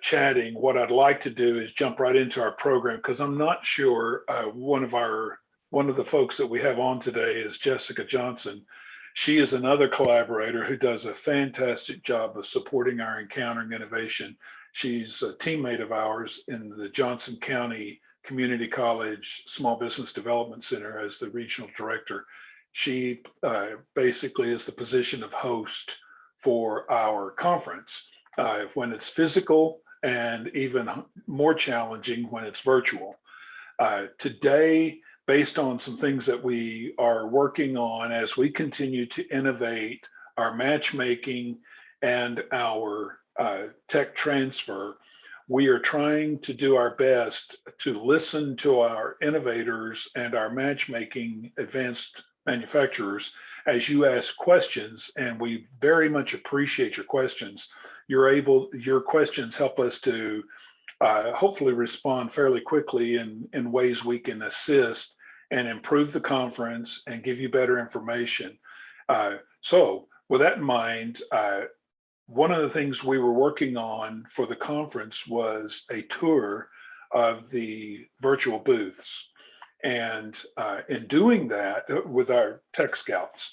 chatting, what I'd like to do is jump right into our program because I'm not sure one of the folks that we have on today is Jessica Johnson. She is another collaborator who does a fantastic job of supporting our Encountering Innovation. She's a teammate of ours in the Johnson County Community College Small Business Development Center as the regional director. She basically is the position of host for our conference when it's physical, and even more challenging when it's virtual. Today, based on some things that we are working on as we continue to innovate our matchmaking and our tech transfer, we are trying to do our best to listen to our innovators and our matchmaking advanced manufacturers as you ask questions, and we very much appreciate your questions. Your questions help us to hopefully respond fairly quickly in ways we can assist and improve the conference and give you better information. So with that in mind, one of the things we were working on for the conference was a tour of the virtual booths. And in doing that with our tech scouts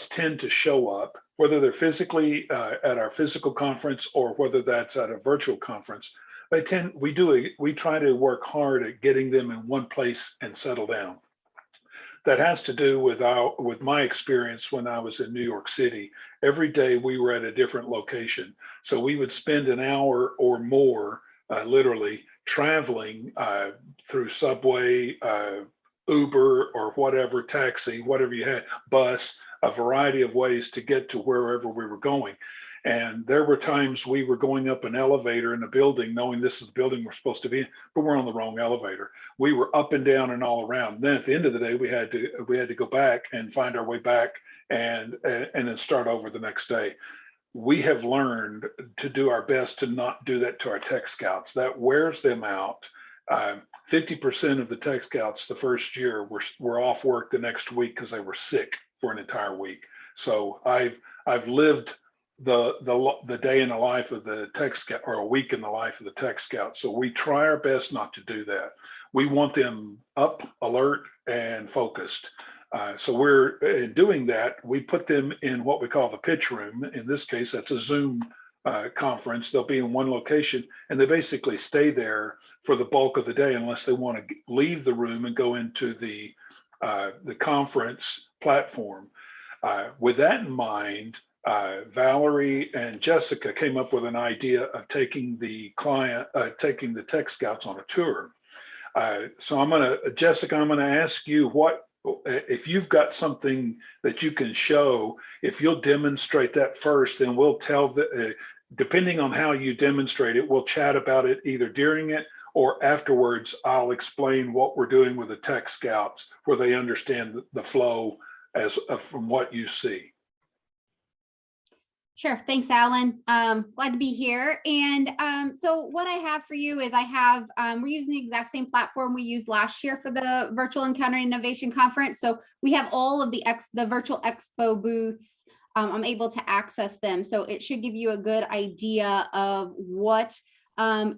tend to show up, whether they're physically at our physical conference or whether that's at a virtual conference. We try to work hard at getting them in one place and settle down. That has to do with my experience when I was in New York City. Every day we were at a different location. So we would spend an hour or more literally traveling through subway, Uber, or whatever, taxi, whatever you had, bus, a variety of ways to get to wherever we were going. And there were times we were going up an elevator in a building knowing this is the building we're supposed to be in, but we're on the wrong elevator. We were up and down and all around. Then at the end of the day, we had to go back and find our way back and then start over the next day. We have learned to do our best to not do that to our tech scouts. That wears them out. 50% of the tech scouts the first year were off work the next week because they were sick for an entire week. So I've lived the day in the life of the tech scout, or a week in the life of the tech scout. So we try our best not to do that. We want them up, alert, and focused. So we're in doing that. We put them in what we call the pitch room. In this case, that's a Zoom conference. They'll be in one location, and they basically stay there for the bulk of the day unless they want to leave the room and go into the conference platform. With that in mind, Valerie and Jessica came up with an idea of taking the tech scouts on a tour. So Jessica, I'm gonna ask you if you've got something that you can show. If you'll demonstrate that first, then we'll tell depending on how you demonstrate it, we'll chat about it either during it or afterwards. I'll explain what we're doing with the tech scouts where they understand the flow from what you see. Sure. Thanks, Alan. Glad to be here. And so what I have for you is we're using the exact same platform we used last year for the Virtual Encountering Innovation Conference. So we have all of the virtual expo booths. I'm able to access them. So it should give you a good idea of what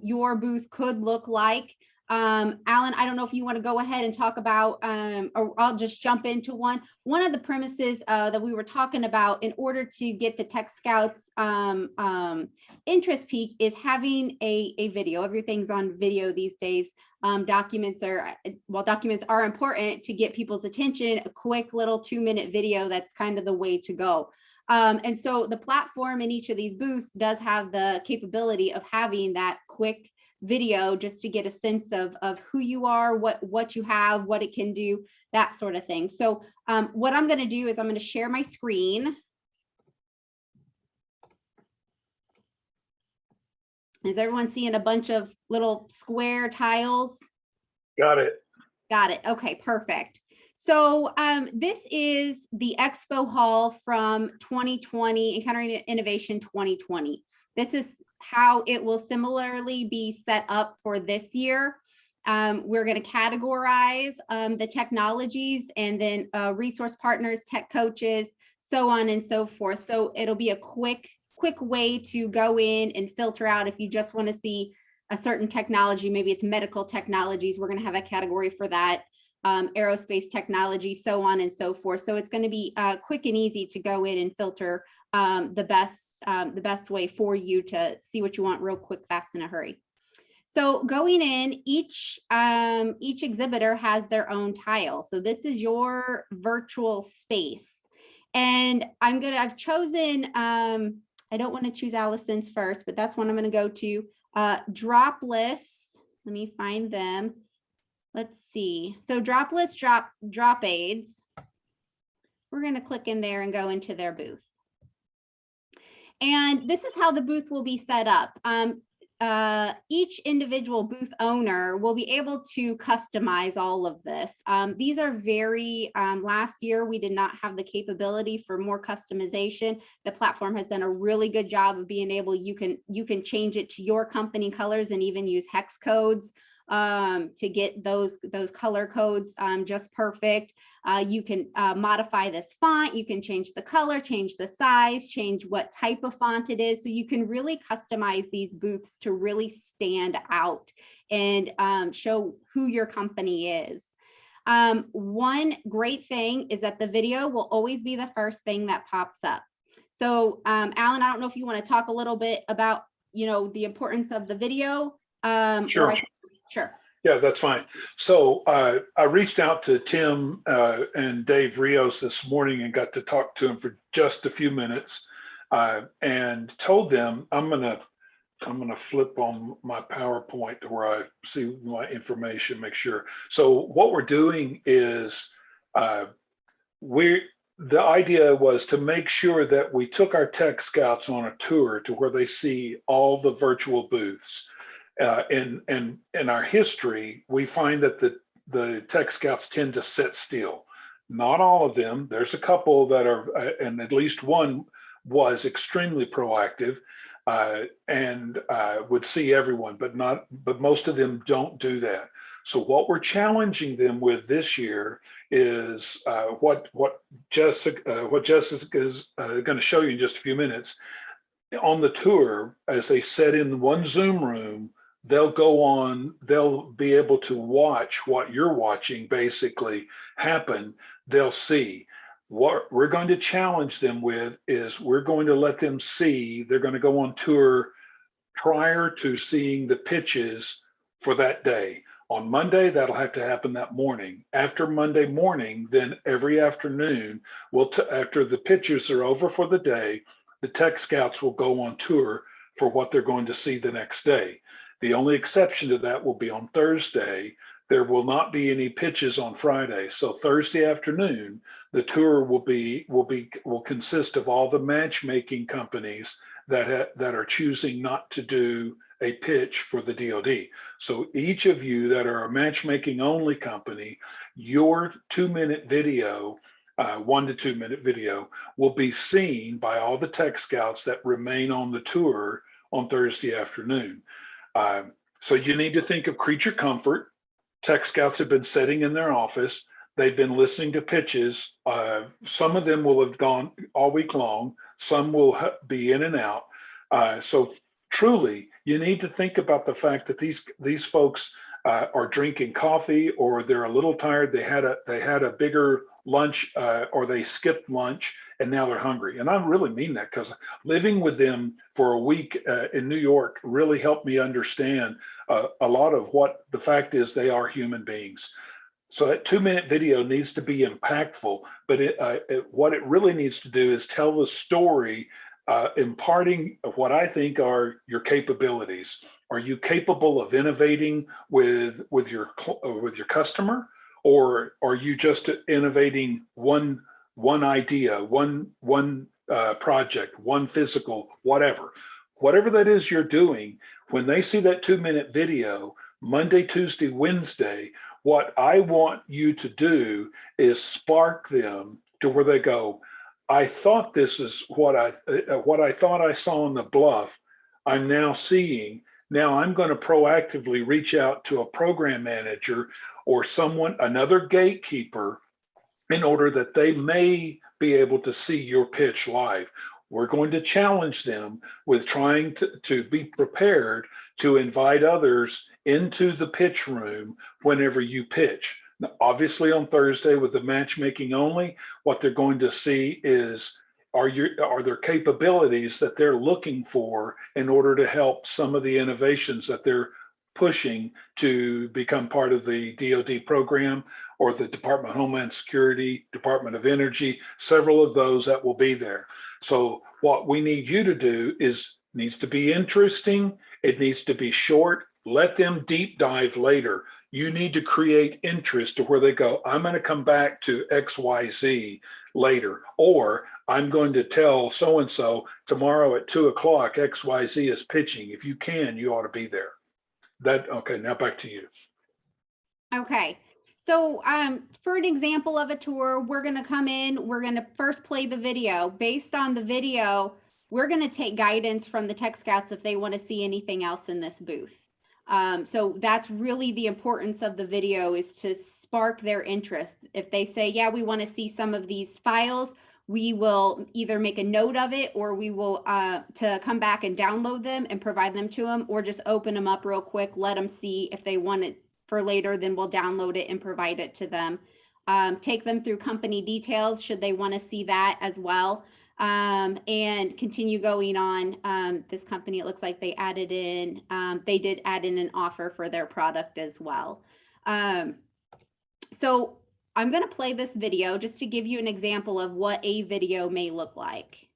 your booth could look like. Alan, I don't know if you want to go ahead and talk about, or I'll just jump into one. One of the premises that we were talking about in order to get the tech scouts interest peak is having a video. Everything's on video these days. Documents are important to get people's attention. A quick little 2-minute video, that's kind of the way to go. And so the platform in each of these booths does have the capability of having that quick video just to get a sense of who you are, what you have, what it can do, that sort of thing. So what I'm going to do is I'm going to share my screen. Is everyone seeing a bunch of little square tiles? Got it. Got it. Okay, perfect. So this is the Expo Hall from 2020, Encountering Innovation 2020. This is how it will similarly be set up for this year. We're going to categorize the technologies and then resource partners, tech coaches, so on and so forth. So it'll be a quick quick way to go in and filter out if you just want to see a certain technology. Maybe it's medical technologies. We're going to have a category for that, aerospace technology, so on and so forth. So it's going to be quick and easy to go in and filter the best way for you to see what you want real quick, fast, in a hurry. So going in, each exhibitor has their own tile. So this is your virtual space. And I've chosen, I don't want to choose Allison's first, but that's one I'm going to go to. Dropless. Let me find them. Let's see. So Dropless drop aids. We're going to click in there and go into their booth. And this is how the booth will be set up. Each individual booth owner will be able to customize all of this. These are very, last year, we did not have the capability for more customization. The platform has done a really good job of being able, you can change it to your company colors and even use hex codes to get those color codes just perfect. You can modify this font, you can change the color, change the size, change what type of font it is. So you can really customize these booths to really stand out and show who your company is. One great thing is that the video will always be the first thing that pops up. So Alan, I don't know if you want to talk a little bit about, the importance of the video. Sure. Sure. Yeah, that's fine. So I reached out to Tim and Dave Rios this morning and got to talk to them for just a few minutes and told them I'm gonna flip on my PowerPoint to where I see my information, make sure. So what we're doing is the idea was to make sure that we took our tech scouts on a tour to where they see all the virtual booths. In our history, we find that the tech scouts tend to sit still. Not all of them. There's a couple that are, and at least one was extremely proactive and would see everyone, but most of them don't do that. So what we're challenging them with this year is what Jessica is going to show you in just a few minutes. On the tour, as they sit in one Zoom room, they'll be able to watch what you're watching basically happen. They'll see. What we're going to challenge them with is we're going to let them see, they're going to go on tour prior to seeing the pitches for that day. On Monday, that'll have to happen that morning. After Monday morning, then every afternoon, after the pitches are over for the day, the tech scouts will go on tour for what they're going to see the next day. The only exception to that will be on Thursday. There will not be any pitches on Friday. So Thursday afternoon, the tour will consist of all the matchmaking companies that are choosing not to do a pitch for the DoD. So each of you that are a matchmaking only company, your 2-minute video, 1 to 2 minute video, will be seen by all the tech scouts that remain on the tour on Thursday afternoon. So you need to think of creature comfort. Tech scouts have been sitting in their office. They've been listening to pitches. Some of them will have gone all week long. Some will be in and out. So truly, you need to think about the fact that these folks are drinking coffee, or they're a little tired. They had a bigger lunch, or they skipped lunch, and now they're hungry. And I really mean that, because living with them for a week in New York really helped me understand a lot of what the fact is. They are human beings. So that 2-minute video needs to be impactful, but what it really needs to do is tell the story, imparting what I think are your capabilities. Are you capable of innovating with your customer, or are you just innovating one idea, one project, one physical, whatever that is you're doing? When they see that 2-minute video, Monday, Tuesday, Wednesday, what I want you to do is spark them to where they go, I thought this is what I thought I saw on the bluff. I'm now seeing. Now I'm going to proactively reach out to a program manager or another gatekeeper, in order that they may be able to see your pitch live. we're going to challenge them with trying to be prepared to invite others into the pitch room whenever you pitch. Now, obviously on Thursday with the matchmaking only, what they're going to see is are there capabilities that they're looking for in order to help some of the innovations that they're pushing to become part of the DoD program or the Department of Homeland Security, Department of Energy, several of those that will be there. So what we need you to do is needs to be interesting. It needs to be short. Let them deep dive later. You need to create interest to where they go, I'm going to come back to XYZ later, or I'm going to tell so-and-so tomorrow at 2:00, XYZ is pitching. If you can, you ought to be there. Okay, now back to you. Okay. So for an example of a tour, we're going to come in, we're going to first play the video. Based on the video, we're going to take guidance from the Tech Scouts if they want to see anything else in this booth. So that's really the importance of the video, is to spark their interest. If they say, yeah, we want to see some of these files, we will either make a note of it, or we will to come back and download them and provide them to them, or just open them up real quick, let them see. If they want it for later, then we'll download it and provide it to them. Take them through company details should they want to see that as well. And continue going on. This company, it looks like they added in, they did add in an offer for their product as well. So I'm going to play this video just to give you an example of what a video may look like.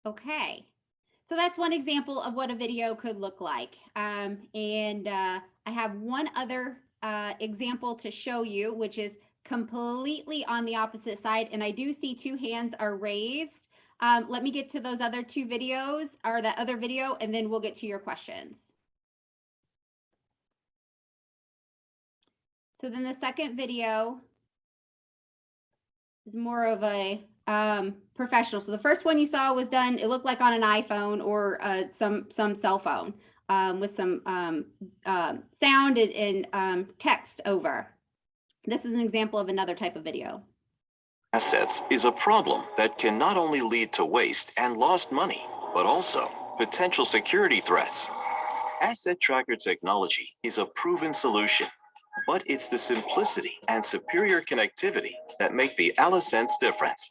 Okay, so that's one example of what a video could look like. I have one other example to show you, which is completely on the opposite side. And I do see 2 hands are raised. Let me get to those other 2 videos, or that other video, and then we'll get to your questions. So then the second video is more of a professional. So the first one you saw was done, it looked like on an iPhone or some cell phone. with some sound and text over. This is an example of another type of video. Assets is a problem that can not only lead to waste and lost money, but also potential security threats. Asset tracker technology is a proven solution, but it's the simplicity and superior connectivity that make the Allosense difference.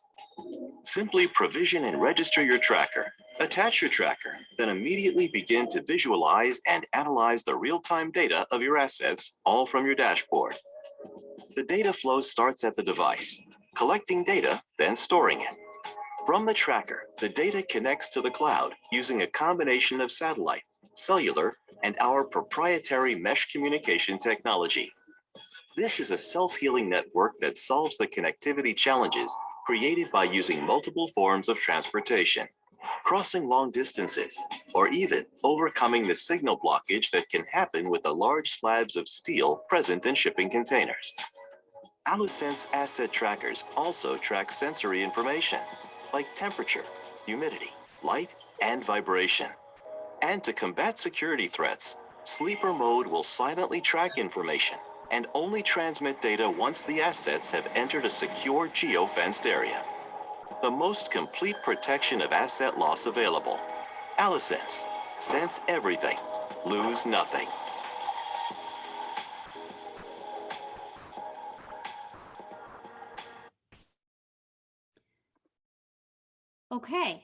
Simply provision and register your tracker, attach your tracker, then immediately begin to visualize and analyze the real-time data of your assets, all from your dashboard. The data flow starts at the device, collecting data, then storing it. From the tracker, the data connects to the cloud using a combination of satellite, cellular, and our proprietary mesh communication technology. This is a self-healing network that solves the connectivity challenges created by using multiple forms of transportation, crossing long distances, or even overcoming the signal blockage that can happen with the large slabs of steel present in shipping containers. Allosense asset trackers also track sensory information like temperature, humidity, light, and vibration. And to combat security threats, sleeper mode will silently track information and only transmit data once the assets have entered a secure geo-fenced area. The most complete protection of asset loss available. Allosense. Sense everything. Lose nothing. Okay.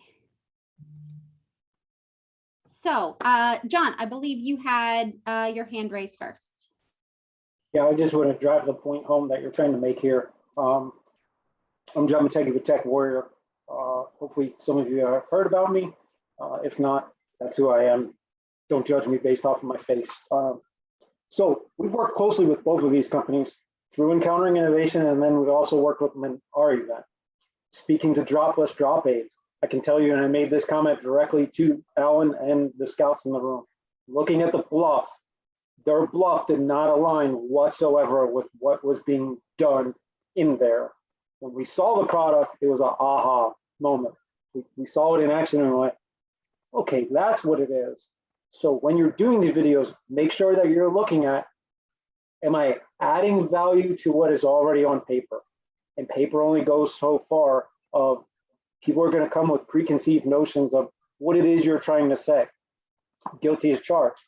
So, John, I believe you had your hand raised first. Yeah, I just want to drive the point home that you're trying to make here. I'm John Mategi with Tech Warrior. Hopefully some of you have heard about me. If not, that's who I am. Don't judge me based off of my face. So we've worked closely with both of these companies through Encountering Innovation, and then we've also worked with them in our event. Speaking to dropless drop aids, I can tell you, and I made this comment directly to Alan and the scouts in the room, looking at the bluff, their bluff did not align whatsoever with what was being done in there. When we saw the product, it was an aha moment. We saw it in action and we went, okay, that's what it is. So when you're doing these videos, make sure that you're looking at, am I adding value to what is already on paper? And paper only goes so far. Of people are going to come with preconceived notions of what it is you're trying to say. Guilty as charged.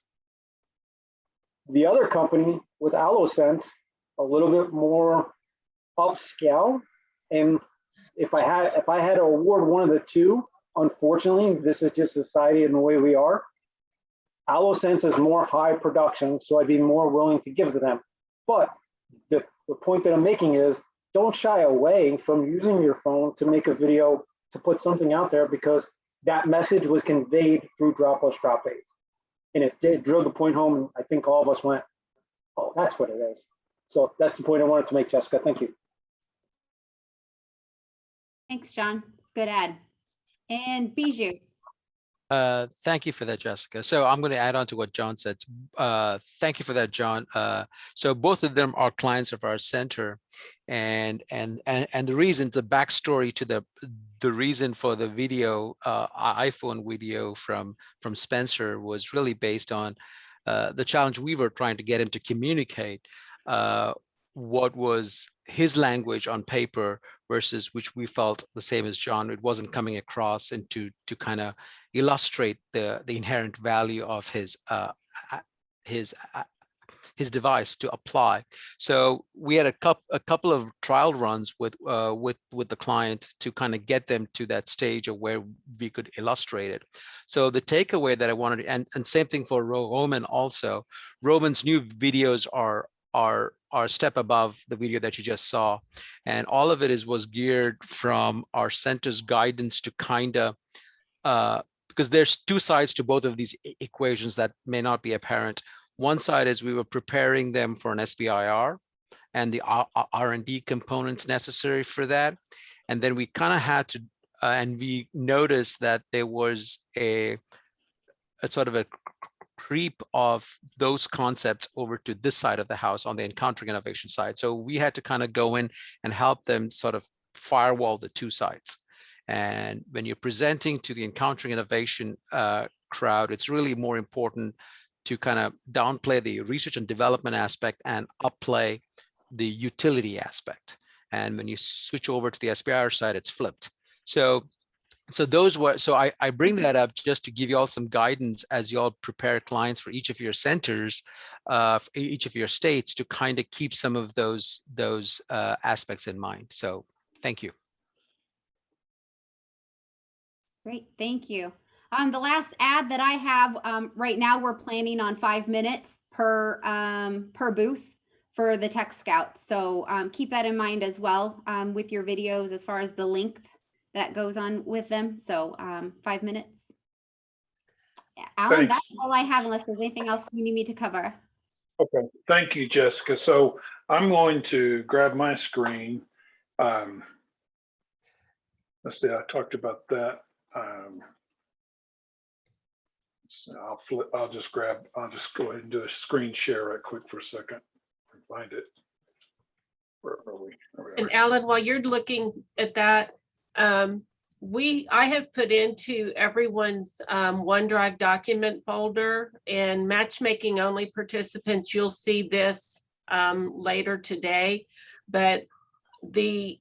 The other company with Allosense, a little bit more upscale. And if I had to award one of the two, unfortunately, this is just society and the way we are. Allosense is more high production, so I'd be more willing to give to them. But the point that I'm making is, don't shy away from using your phone to make a video, to put something out there, because that message was conveyed through dropless drop aids. And it did drill the point home, and I think all of us went, oh, that's what it is. So that's the point I wanted to make, Jessica. Thank you. Thanks, John. It's a good ad. And Bijou. Thank you for that, Jessica. So I'm going to add on to what John said. Thank you for that, John. So both of them are clients of our center, and the reason, the backstory to the reason for the video, iPhone video from Spencer, was really based on the challenge we were trying to get him to communicate what was his language on paper versus which we felt the same as John. It wasn't coming across, and to kind of illustrate the inherent value of his device to apply. So we had a couple of trial runs with the client to kind of get them to that stage of where we could illustrate it. So the takeaway that I wanted, and same thing for Roman also. Roman's new videos are a step above the video that you just saw, and all of it was geared from our center's guidance to kind of because there's two sides to both of these equations that may not be apparent. One side is we were preparing them for an SBIR and the R&D components necessary for that, and then we kind of had to and we noticed that there was a sort of a creep of those concepts over to this side of the house on the Encountering Innovation side. So we had to kind of go in and help them sort of firewall the two sides. And when you're presenting to the Encountering Innovation crowd, it's really more important to kind of downplay the research and development aspect and upplay the utility aspect. And when you switch over to the SBIR side, it's flipped. So I bring that up just to give you all some guidance as you all prepare clients for each of your centers, for each of your states, to kind of keep some of those aspects in mind. So thank you. Great, thank you. The last ad that I have, right now we're planning on 5 minutes per booth for the Tech Scouts. So keep that in mind as well with your videos as far as the length that goes on with them. So 5 minutes. Alan, Thanks. that's all I have unless there's anything else you need me to cover. Okay, thank you, Jessica. So I'm going to grab my screen. Let's see, I talked about that. So I'll just go ahead and do a screen share right quick for a second and find it. Where are we? There we are. And Alan, while you're looking at that, I have put into everyone's OneDrive document folder, and matchmaking only participants, you'll see this later today, but the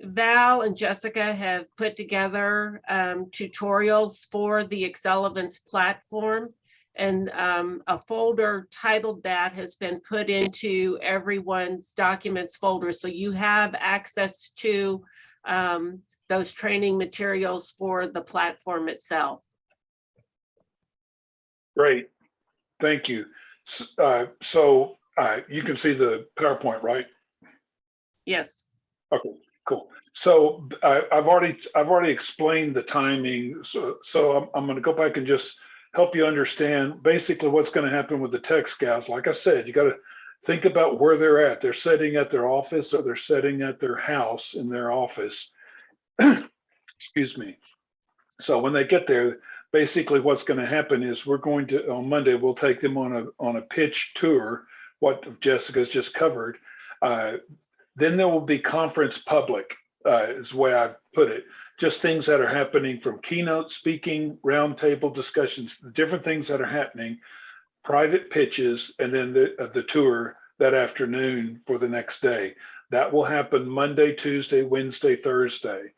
Val and Jessica have put together tutorials for the Accelerance platform, and a folder titled that has been put into everyone's documents folder. So you have access to those training materials for the platform itself. Great, thank you. So you can see the PowerPoint, right? Yes. Okay, cool. So I've already explained the timing. So I'm going to go back and just help you understand basically what's going to happen with the Tech Scouts. Like I said, you got to think about where they're at. They're sitting at their office, or they're sitting at their house in their office. Excuse me. So when they get there, basically what's going to happen is we're going to, on Monday, we'll take them on a pitch tour, what Jessica's just covered. Then there will be conference public, is the way I've put it. Just things that are happening from keynote speaking, roundtable discussions, the different things that are happening, private pitches, and then the tour that afternoon for the next day. That will happen Monday, Tuesday, Wednesday, Thursday.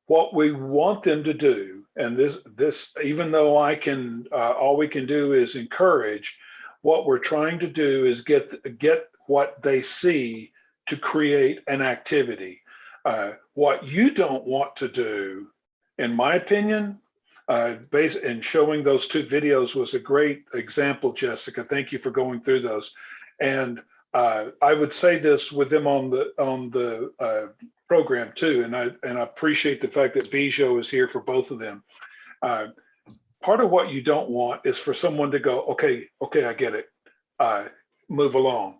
What we want them to do, and this even though I can, all we can do is encourage, what we're trying to do is get what they see to create an activity. What you don't want to do, in my opinion, and showing those two videos was a great example, Jessica. Thank you for going through those. And I would say this with them on the program too, and I appreciate the fact that Bijo is here for both of them. Part of what you don't want is for someone to go, okay, I get it, move along.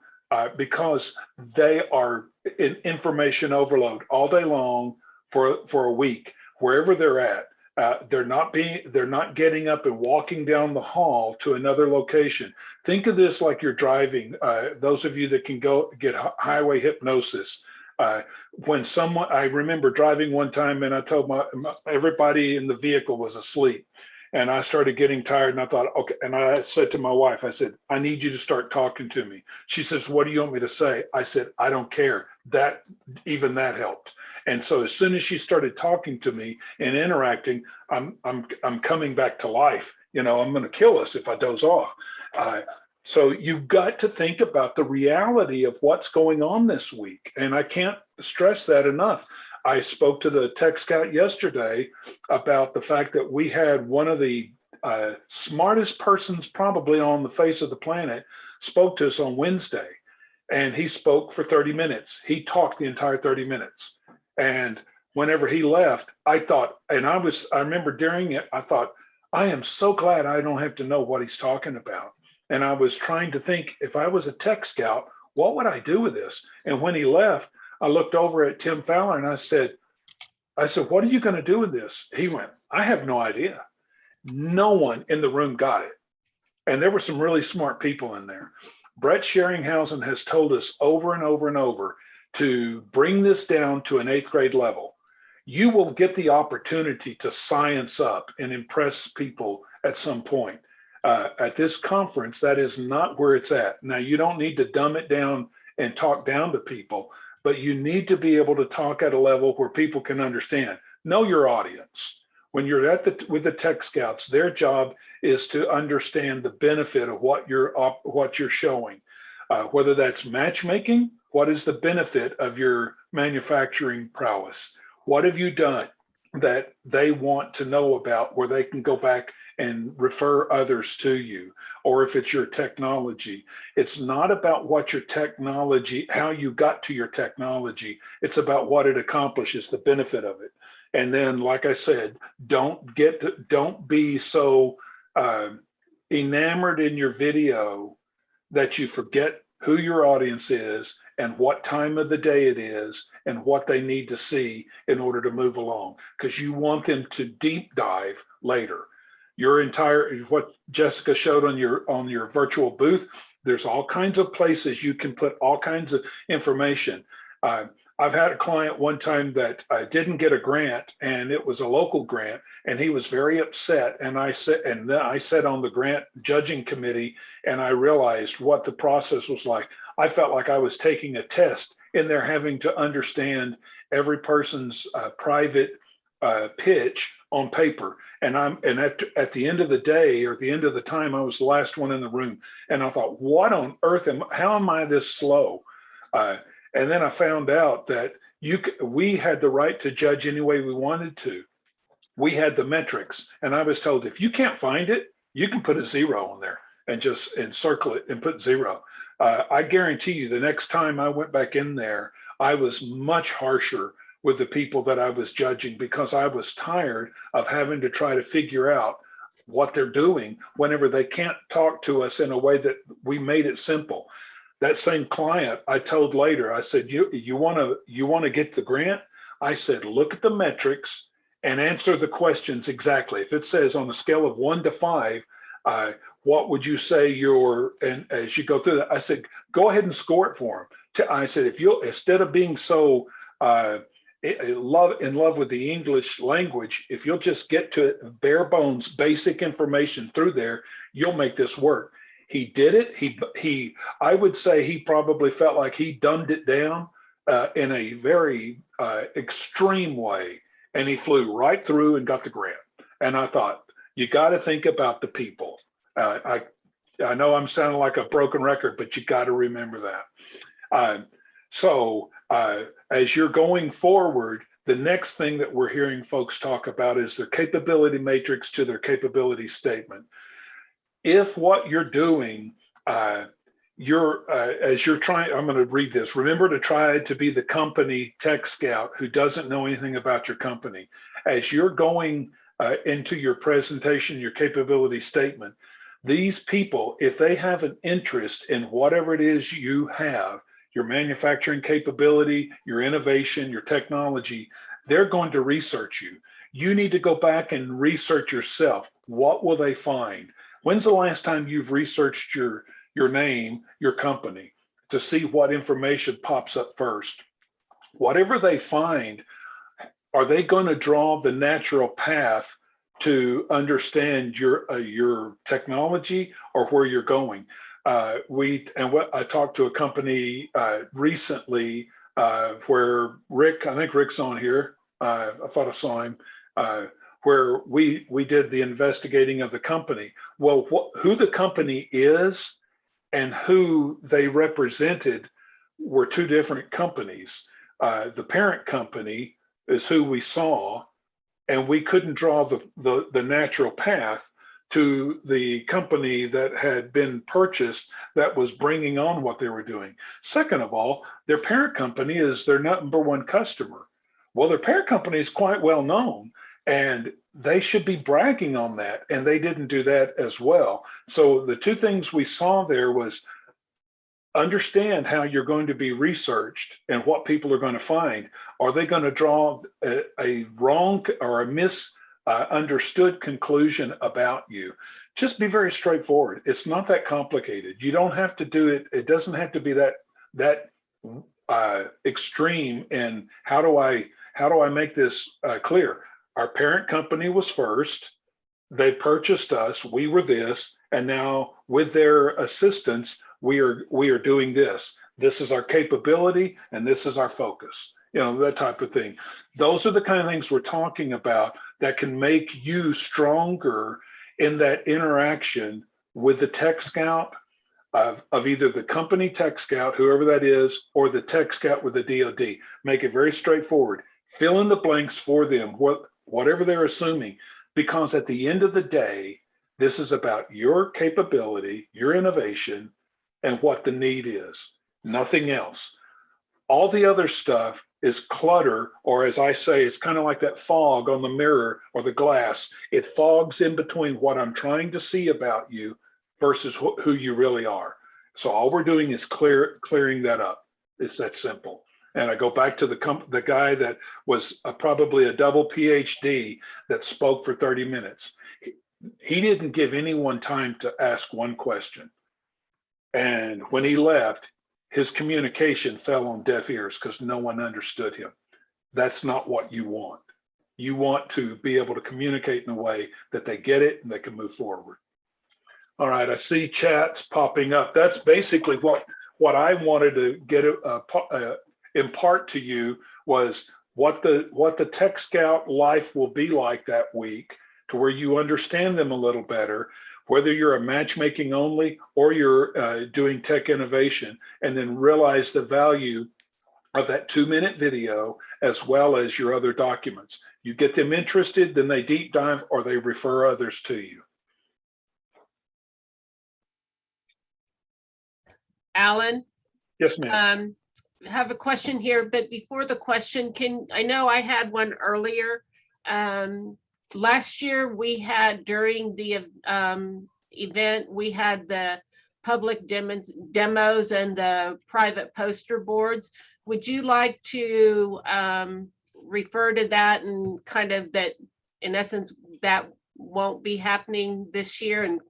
Because they are in information overload all day long for a week, wherever they're at. They're not getting up and walking down the hall to another location. Think of this like you're driving. Those of you that can go get highway hypnosis. When I remember driving one time and I told everybody in the vehicle was asleep. And I started getting tired and I thought, okay. And I said to my wife, I said, I need you to start talking to me. She says, what do you want me to say? I said, I don't care. Even that helped. And so as soon as she started talking to me and interacting, I'm coming back to life. I'm going to kill us if I doze off. So you've got to think about the reality of what's going on this week. And I can't stress that enough. I spoke to the Tech Scout yesterday about the fact that we had one of the smartest persons probably on the face of the planet spoke to us on Wednesday, and he spoke for 30 minutes. He talked the entire 30 minutes. And whenever he left, I thought, and I remember during it, I thought, I am so glad I don't have to know what he's talking about. And I was trying to think, if I was a Tech Scout, what would I do with this? And when he left, I looked over at Tim Fowler and I said, what are you going to do with this? He went, I have no idea. No one in the room got it. And there were some really smart people in there. Brett Sheringhausen has told us over and over and over to bring this down to an 8th grade level. You will get the opportunity to science up and impress people at some point. At this conference, that is not where it's at. Now, you don't need to dumb it down and talk down to people, but you need to be able to talk at a level where people can understand. Know your audience. When you're with the Tech Scouts, their job is to understand the benefit of what you're showing. Whether that's matchmaking, what is the benefit of your manufacturing prowess? What have you done that they want to know about, where they can go back and refer others to you? Or if it's your technology, it's not about what your technology, how you got to your technology. It's about what it accomplishes, the benefit of it. And then, like I said, don't be so enamored in your video that you forget who your audience is and what time of the day it is and what they need to see in order to move along, because you want them to deep dive later. What Jessica showed on your virtual booth, there's all kinds of places you can put all kinds of information. I've had a client one time that didn't get a grant, and it was a local grant, and he was very upset. And I sat on the grant judging committee, and I realized what the process was like. I felt like I was taking a test in there, having to understand every person's private pitch on paper. And at the end of the day, or at the end of the time, I was the last one in the room. And I thought, what on earth how am I this slow? And then I found out that we had the right to judge any way we wanted to. We had the metrics, and I was told, if you can't find it, you can put a 0 on there and just circle it and put 0. I guarantee you, the next time I went back in there, I was much harsher with the people that I was judging, because I was tired of having to try to figure out what they're doing whenever they can't talk to us in a way that we made it simple. That same client, I told later, I said, you want to get the grant? I said, look at the metrics and answer the questions exactly. If it says on a scale of 1 to 5, what would you say and as you go through that, I said, go ahead and score it for them. I said, if you'll, instead of being so in love with the English language, if you'll just get to bare bones, basic information through there, you'll make this work. He did it. I would say he probably felt like he dumbed it down in a very extreme way, and he flew right through and got the grant. And I thought, you got to think about the people. I know I'm sounding like a broken record, but you got to remember that. So as you're going forward, the next thing that we're hearing folks talk about is their capability matrix to their capability statement. If what you're doing, as you're trying, I'm going to read this. Remember to try to be the company tech scout who doesn't know anything about your company. As you're going into your presentation, your capability statement, these people, if they have an interest in whatever it is you have, your manufacturing capability, your innovation, your technology, they're going to research you. You need to go back and research yourself. What will they find? When's the last time you've researched your name, your company, to see what information pops up first? Whatever they find, are they going to draw the natural path to understand your technology or where you're going? I talked to a company recently where Rick, I think Rick's on here. I thought I saw him. Where we did the investigating of the company. Well, who the company is and who they represented were two different companies. The parent company is who we saw, and we couldn't draw the natural path to the company that had been purchased that was bringing on what they were doing. Second of all, their parent company is their number one customer. Well, their parent company is quite well known, and they should be bragging on that, and they didn't do that as well. So the two things we saw there was understand how you're going to be researched and what people are going to find. Are they going to draw a wrong or a misunderstood conclusion about you? Just be very straightforward. It's not that complicated. You don't have to do it. It doesn't have to be that extreme. And how do I make this clear? Our parent company was first, they purchased us, we were this, and now with their assistance, we are doing this. This is our capability and this is our focus. You know, that type of thing. Those are the kind of things we're talking about that can make you stronger in that interaction with the Tech Scout of either the company Tech Scout, whoever that is, or the Tech Scout with the DoD. Make it very straightforward. Fill in the blanks for them, whatever they're assuming, because at the end of the day, this is about your capability, your innovation, and what the need is, nothing else. All the other stuff is clutter, or as I say, it's kind of like that fog on the mirror or the glass. It fogs in between what I'm trying to see about you versus who you really are. So all we're doing is clearing that up. It's that simple. And I go back to the guy that was probably a double PhD that spoke for 30 minutes. He didn't give anyone time to ask one question. And when he left, his communication fell on deaf ears because no one understood him. That's not what you want. You want to be able to communicate in a way that they get it and they can move forward. All right, I see chats popping up. That's basically what I wanted to get impart to you was what the Tech Scout life will be like that week, to where you understand them a little better, whether you're a matchmaking only or you're doing tech innovation, and then realize the value of that 2-minute video as well as your other documents. You get them interested, then they deep dive or they refer others to you. Alan? Yes, ma'am. Have a question here, but before the question, I know I had one earlier. Last year we had, during the event, we had the public demos and the private poster boards. Would you like to refer to that, and kind of that, in essence, that won't be happening this year? And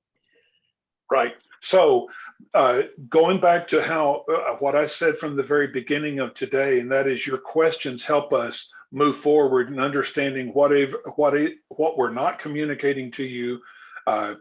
right. So going back to how what I said from the very beginning of today, and that is your questions help us move forward in understanding what we're not communicating to you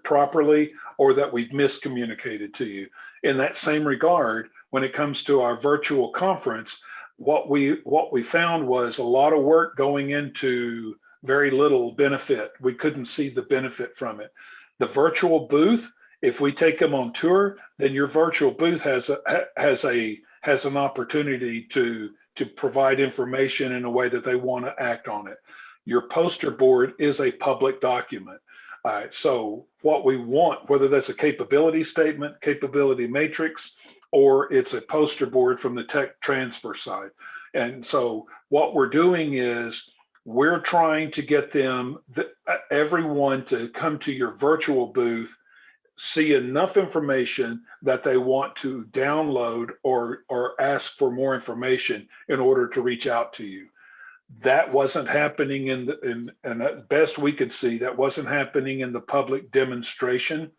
properly, or that we've miscommunicated to you. In that same regard, when it comes to our virtual conference, what we found was a lot of work going into very little benefit. We couldn't see the benefit from it. The virtual booth, if we take them on tour, then your virtual booth has an opportunity to provide information in a way that they want to act on it. Your poster board is a public document. So what we want, whether that's a capability statement, capability matrix, or it's a poster board from the tech transfer side. And so what we're doing is we're trying to get everyone to come to your virtual booth, see enough information that they want to download or ask for more information in order to reach out to you. That wasn't happening and at best we could see, that wasn't happening in the public demonstration.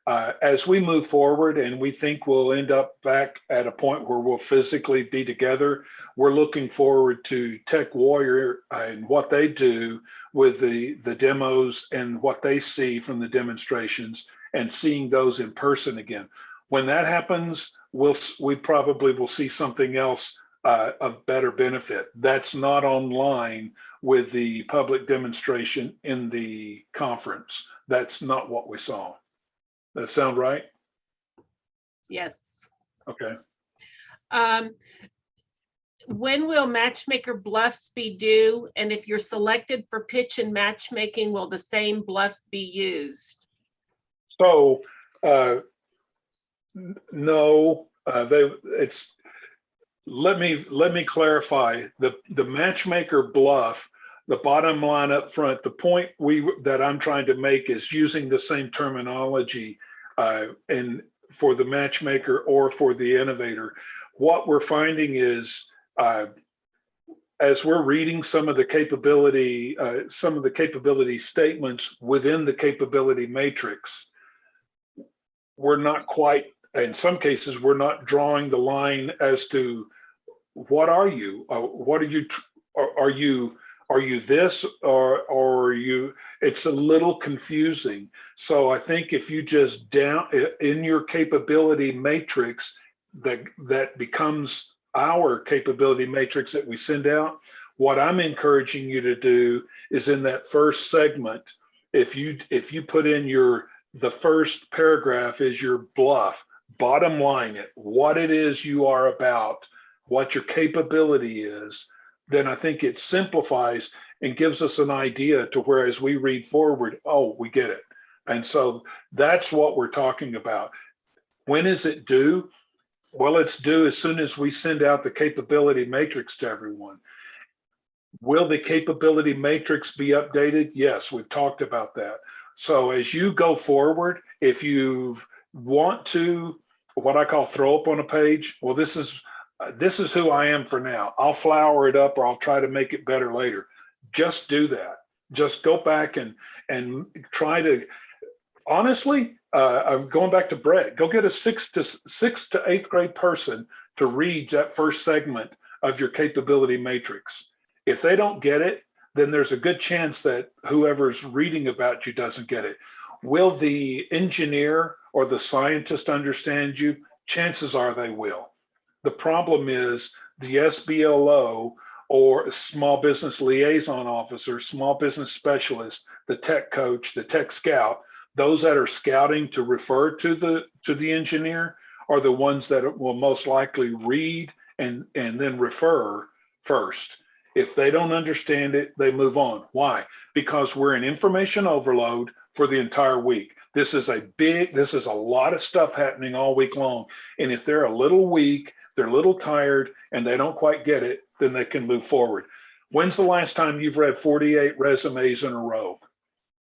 As we move forward, and we think we'll end up back at a point where we'll physically be together, we're looking forward to Tech Warrior and what they do with the demos and what they see from the demonstrations, and seeing those in person again. When that happens, we probably will see something else of better benefit. That's not online with the public demonstration in the conference. That's not what we saw. That sound right? yes. Okay. When will Matchmaker Bluffs be due? And if you're selected for pitch and matchmaking, will the same bluff be used? So no, let me clarify. The matchmaker bluff, the bottom line up front, the point that I'm trying to make is using the same terminology and for the matchmaker or for the innovator. What we're finding is as we're reading some of the capability statements within the capability matrix, we're not quite, in some cases, we're not drawing the line as to what are you? What are you? Are you Are you this or are you, it's a little confusing. So I think if you just down in your capability matrix, that becomes our capability matrix that we send out. What I'm encouraging you to do is in that first segment, if you put in the first paragraph is your bluff, bottom line it, what it is you are about, what your capability is, then I think it simplifies and gives us an idea to where as we read forward, oh, we get it. And so that's what we're talking about. When is it due? Well, it's due as soon as we send out the capability matrix to everyone. Will the capability matrix be updated? Yes, we've talked about that. So as you go forward, if you want to, what I call throw up on a page, well, this is who I am for now. I'll flower it up or I'll try to make it better later. Just do that. Just go back and try to, honestly, I'm going back to Brett, go get a sixth to eighth grade person to read that first segment of your capability matrix. If they don't get it, then there's a good chance that whoever's reading about you doesn't get it. Will the engineer or the scientist understand you? Chances are they will. The problem is the SBLO or small business liaison officer, small business specialist, the tech coach, the tech scout, those that are scouting to refer to the engineer are the ones that will most likely read and then refer first. If they don't understand it, they move on. Why? Because we're in information overload for the entire week. This is a lot of stuff happening all week long. And if they're a little weak, they're a little tired, and they don't quite get it, then they can move forward. When's the last time you've read 48 resumes in a row?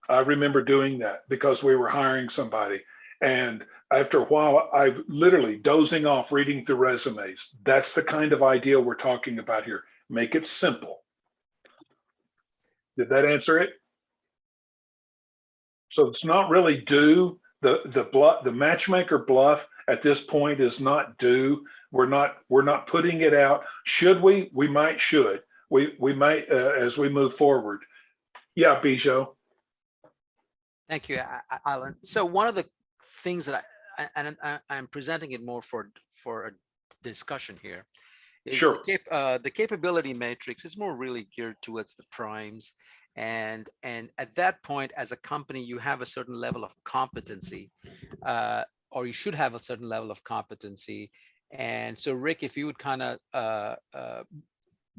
I remember doing that because we were hiring somebody. And after a while, I literally dozing off reading through resumes. That's the kind of idea we're talking about here. Make it simple. Did that answer it? So it's not really due. The matchmaker bluff at this point is not due. We're not putting it out. Should we? We might should. We might as we move forward. Yeah, Bijou. Thank you, Alan. So one of the things that I'm presenting it more for a discussion here is Sure. the capability matrix is more really geared towards the primes. And at that point, as a company, you have a certain level of competency, or you should have a certain level of competency. And so, Rick, if you would kind of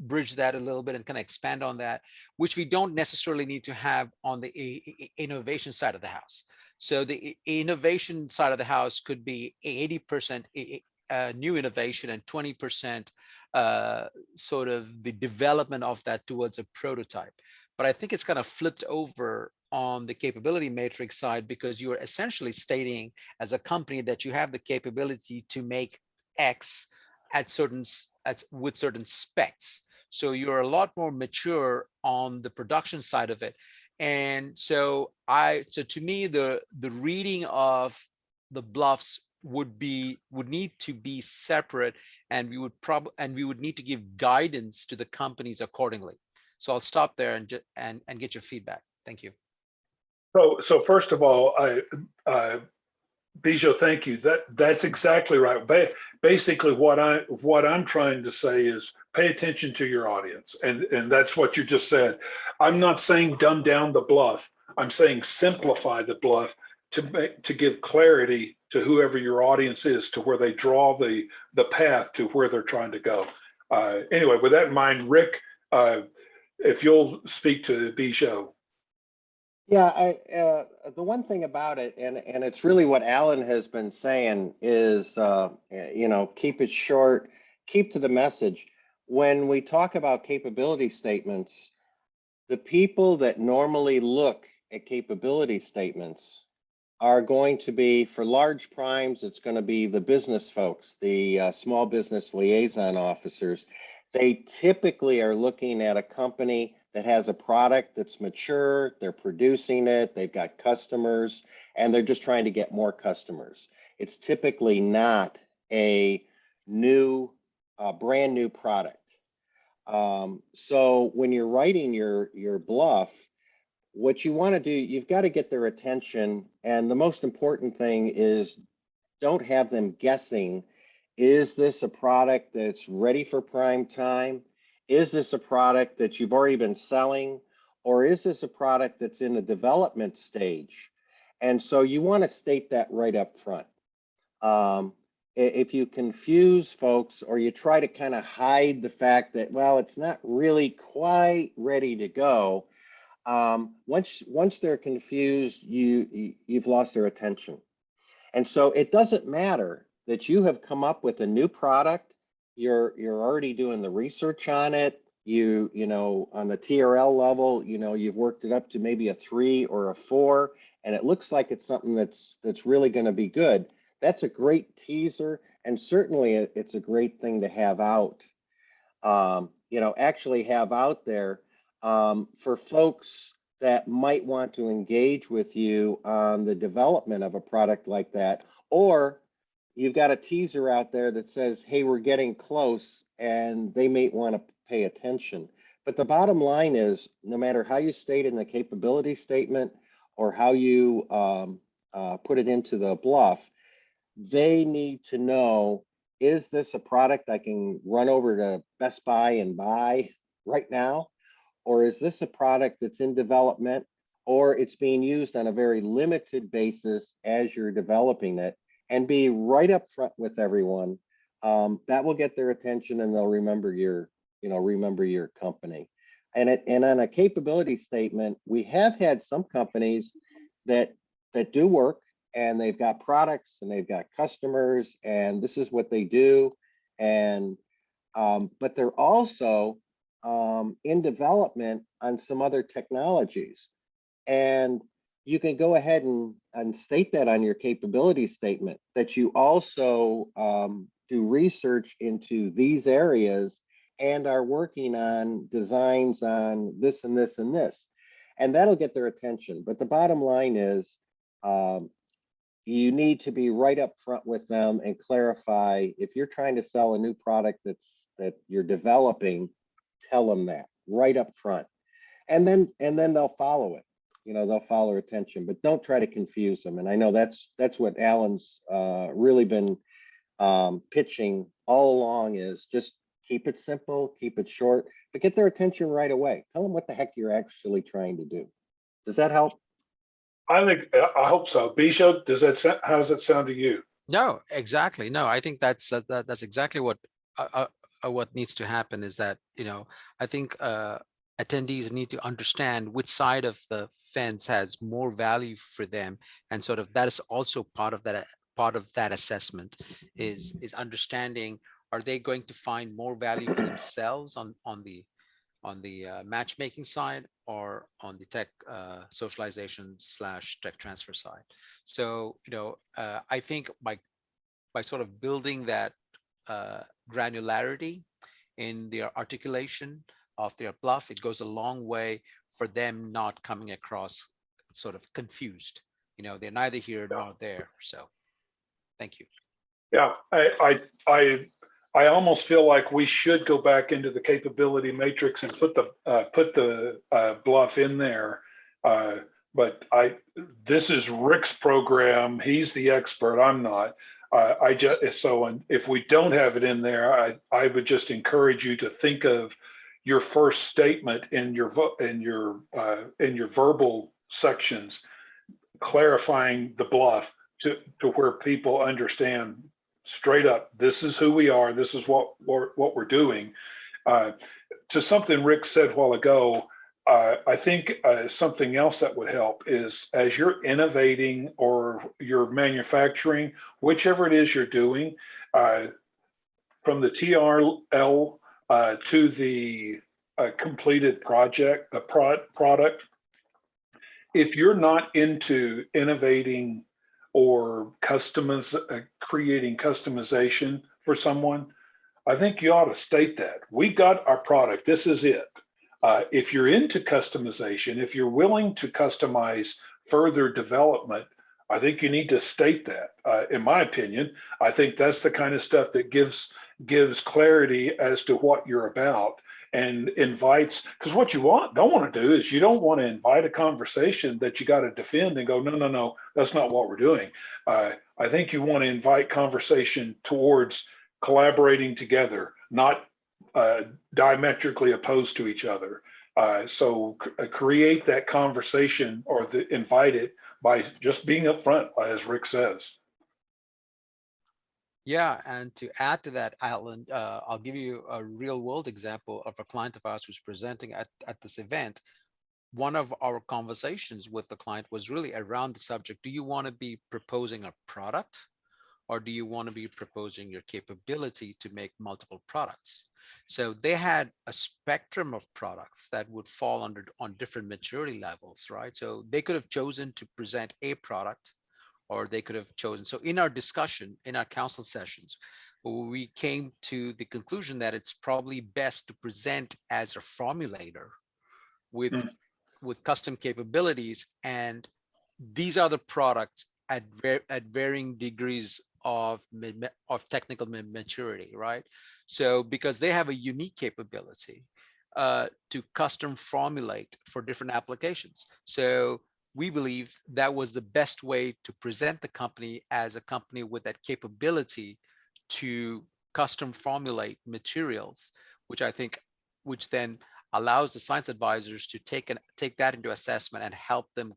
bridge that a little bit and kind of expand on that, which we don't necessarily need to have on the innovation side of the house. So the innovation side of the house could be 80% new innovation and 20% sort of the development of that towards a prototype. But I think it's kind of flipped over on the capability matrix side, because you are essentially stating as a company that you have the capability to make X with certain specs. So you're a lot more mature on the production side of it. And so to me, the reading of the bluffs would need to be separate, and we would need to give guidance to the companies accordingly. So I'll stop there and get your feedback. Thank you. So first of all, Bijou, thank you. That's exactly right. Basically, what I'm trying to say is pay attention to your audience, and that's what you just said. I'm not saying dumb down the bluff. I'm saying simplify the bluff to give clarity to whoever your audience is, to where they draw the path to where they're trying to go. Anyway, with that in mind, Rick, if you'll speak to Bijou. Yeah, the one thing about it, and it's really what Alan has been saying, is keep it short, keep to the message. When we talk about capability statements, the people that normally look at capability statements are going to be, for large primes, it's going to be the business folks, the small business liaison officers. They typically are looking at a company that has a product that's mature, they're producing it, they've got customers, and they're just trying to get more customers. It's typically not a brand new product. So when you're writing your bluff, what you want to do, you've got to get their attention. And the most important thing is don't have them guessing, is this a product that's ready for prime time? Is this a product that you've already been selling? Or is this a product that's in the development stage? And so you want to state that right up front. If you confuse folks or you try to kind of hide the fact that, well, it's not really quite ready to go, once they're confused, you've lost their attention. And so it doesn't matter that you have come up with a new product. You're already doing the research on it. You know, on the TRL level, you know, you've worked it up to maybe a 3 or a 4, and it looks like it's something that's really going to be good. That's a great teaser, and certainly it's a great thing to have out. You know, actually have out there for folks that might want to engage with you on the development of a product like that, or you've got a teaser out there that says, hey, we're getting close, and they may want to pay attention. But the bottom line is, no matter how you state in the capability statement or how you put it into the bluff, they need to know, is this a product I can run over to Best Buy and buy right now? Or is this a product that's in development, or it's being used on a very limited basis as you're developing it? And be right up front with everyone. That will get their attention, and they'll remember your company. And on a capability statement, we have had some companies that do work, and they've got products and they've got customers, and this is what they do. And but they're also in development on some other technologies. And you can go ahead and state that on your capability statement, that you also do research into these areas and are working on designs on this and this and this. And that'll get their attention. But the bottom line is, you need to be right up front with them and clarify, if you're trying to sell a new product that you're developing, tell them that right up front. And then they'll follow it. You know, they'll follow attention, but don't try to confuse them. And I know that's what Alan's really been pitching all along, is just keep it simple, keep it short, but get their attention right away. Tell them what the heck you're actually trying to do. Does that help? I hope so. Bijou, how does that sound to you? No, exactly. No, I think that's exactly what needs to happen, is that, you know, I think attendees need to understand which side of the fence has more value for them, and sort of that is also part of that assessment is understanding, are they going to find more value for themselves on the matchmaking side, or on the tech socialization / tech transfer side. So, you know, I think by sort of building that granularity in their articulation of their bluff, it goes a long way for them not coming across sort of confused. You know, they're neither here nor there. So thank you. Yeah, I almost feel like we should go back into the capability matrix and put the bluff in there. But this is Rick's program. He's the expert. I'm not. And if we don't have it in there, I would just encourage you to think of your first statement in your verbal sections, clarifying the bluff to where people understand straight up, this is who we are, this is what we're doing. To something Rick said a while ago, I think something else that would help is, as you're innovating or you're manufacturing, whichever it is you're doing, from the TRL to the completed project, product, if you're not into innovating or creating customization for someone, I think you ought to state that. We got our product, this is it. If you're into customization, if you're willing to customize further development, I think you need to state that. In my opinion, I think that's the kind of stuff that gives clarity as to what you're about. and invites, because what you don't want to do is you don't want to invite a conversation that you got to defend and go, no, no, no, that's not what we're doing. I think you want to invite conversation towards collaborating together, not diametrically opposed to each other. So create that conversation or invite it by just being upfront, as Rick says. Yeah, and to add to that, Alan, I'll give you a real world example of a client of ours who's presenting at this event. One of our conversations with the client was really around the subject. Do you want to be proposing a product, or do you want to be proposing your capability to make multiple products? So they had a spectrum of products that would fall on different maturity levels, right? So they could have chosen to present a product, or they could have chosen. So in our discussion, in our council sessions, we came to the conclusion that it's probably best to present as a formulator with custom capabilities, and these are the products at varying degrees of technical maturity, right? So because they have a unique capability to custom formulate for different applications. So we believe that was the best way to present the company as a company with that capability to custom formulate materials, which then allows the science advisors to take that into assessment and help them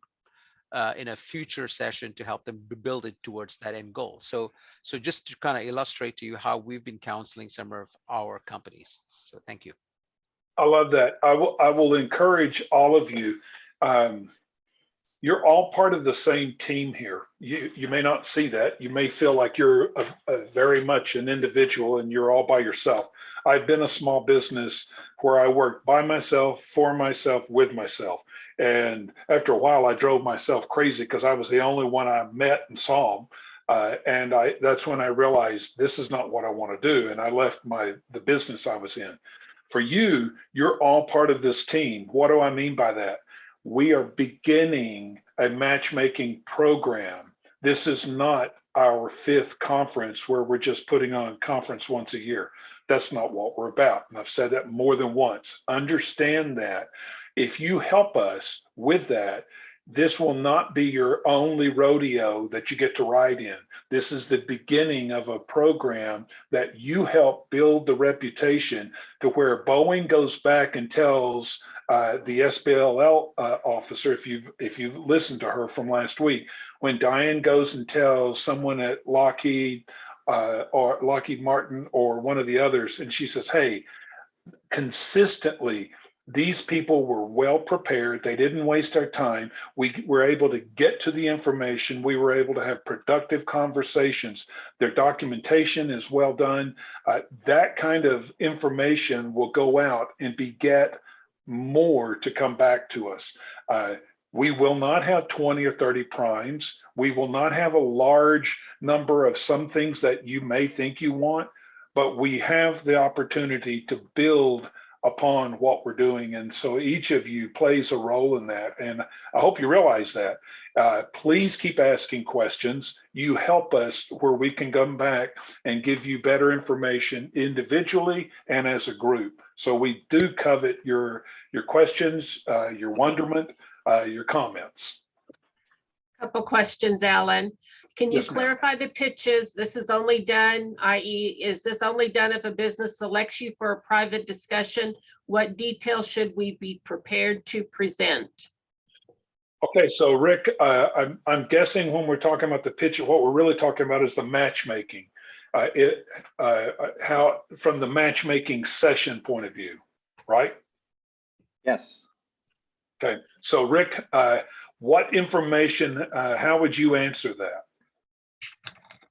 in a future session to help them build it towards that end goal. So just to kind of illustrate to you how we've been counseling some of our companies. So thank you. I love that. I will encourage all of you. You're all part of the same team here. You may not see that. You may feel like you're very much an individual and you're all by yourself. I've been a small business where I worked by myself, for myself, with myself. And after a while, I drove myself crazy because I was the only one I met and saw them. And that's when I realized this is not what I want to do. And I left the business I was in. For you, you're all part of this team. What do I mean by that? We are beginning a matchmaking program. This is not our 5th conference where we're just putting on conference once a year. That's not what we're about. And I've said that more than once. Understand that. If you help us with that, this will not be your only rodeo that you get to ride in. This is the beginning of a program that you help build the reputation to where Boeing goes back and tells the SBLL officer, if you've listened to her from last week, when Diane goes and tells someone at Lockheed or Lockheed Martin or one of the others, and she says, hey, consistently, these people were well prepared. They didn't waste our time. We were able to get to the information. We were able to have productive conversations. Their documentation is well done. That kind of information will go out and beget more to come back to us. We will not have 20 or 30 primes. We will not have a large number of some things that you may think you want, but we have the opportunity to build upon what we're doing. And so each of you plays a role in that. And I hope you realize that. Please keep asking questions. You help us where we can come back and give you better information individually and as a group. So we do covet your questions, your wonderment, your comments. Couple questions, Alan. Can you Yes, ma'am. clarify the pitches? This is only done, i.e., is this only done if a business selects you for a private discussion? What details should we be prepared to present? Okay, so Rick, I'm guessing when we're talking about the pitch, what we're really talking about is the matchmaking. How from the matchmaking session point of view, right? Yes. Okay, so Rick, what information? How would you answer that?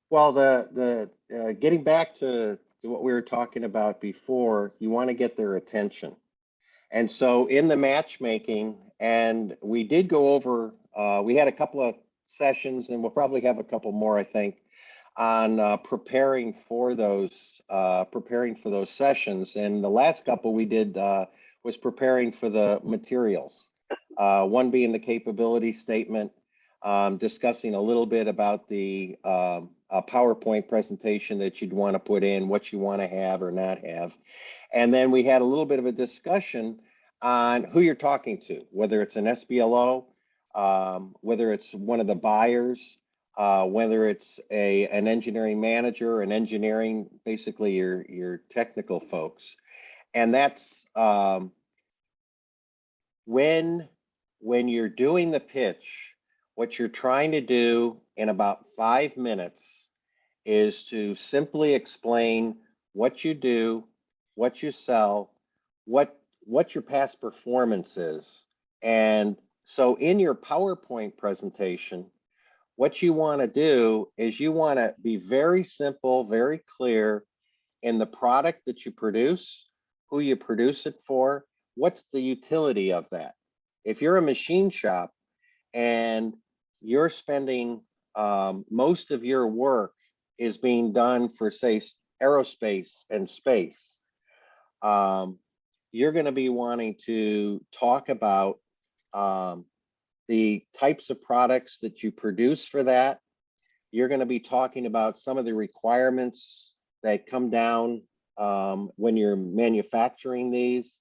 Well, the getting back to what we were talking about before, you want to get their attention. And so in the matchmaking, and we did go over, we had a couple of sessions, and we'll probably have a couple more, I think, on preparing for those sessions. And the last couple we did was preparing for the materials. One being the capability statement, discussing a little bit about the PowerPoint presentation that you'd want to put in, what you want to have or not have. And then we had a little bit of a discussion on who you're talking to, whether it's an SBLO, whether it's one of the buyers, whether it's an engineering manager, an engineering, basically your technical folks. And that's when you're doing the pitch, what you're trying to do in about 5 minutes is to simply explain what you do, what you sell, what your past performance is. And so in your PowerPoint presentation, what you want to do is you want to be very simple, very clear in the product that you produce, who you produce it for, what's the utility of that. If you're a machine shop and you're spending most of your work is being done for, say, aerospace and space, you're going to be wanting to talk about the types of products that you produce for that. You're going to be talking about some of the requirements that come down when you're manufacturing these.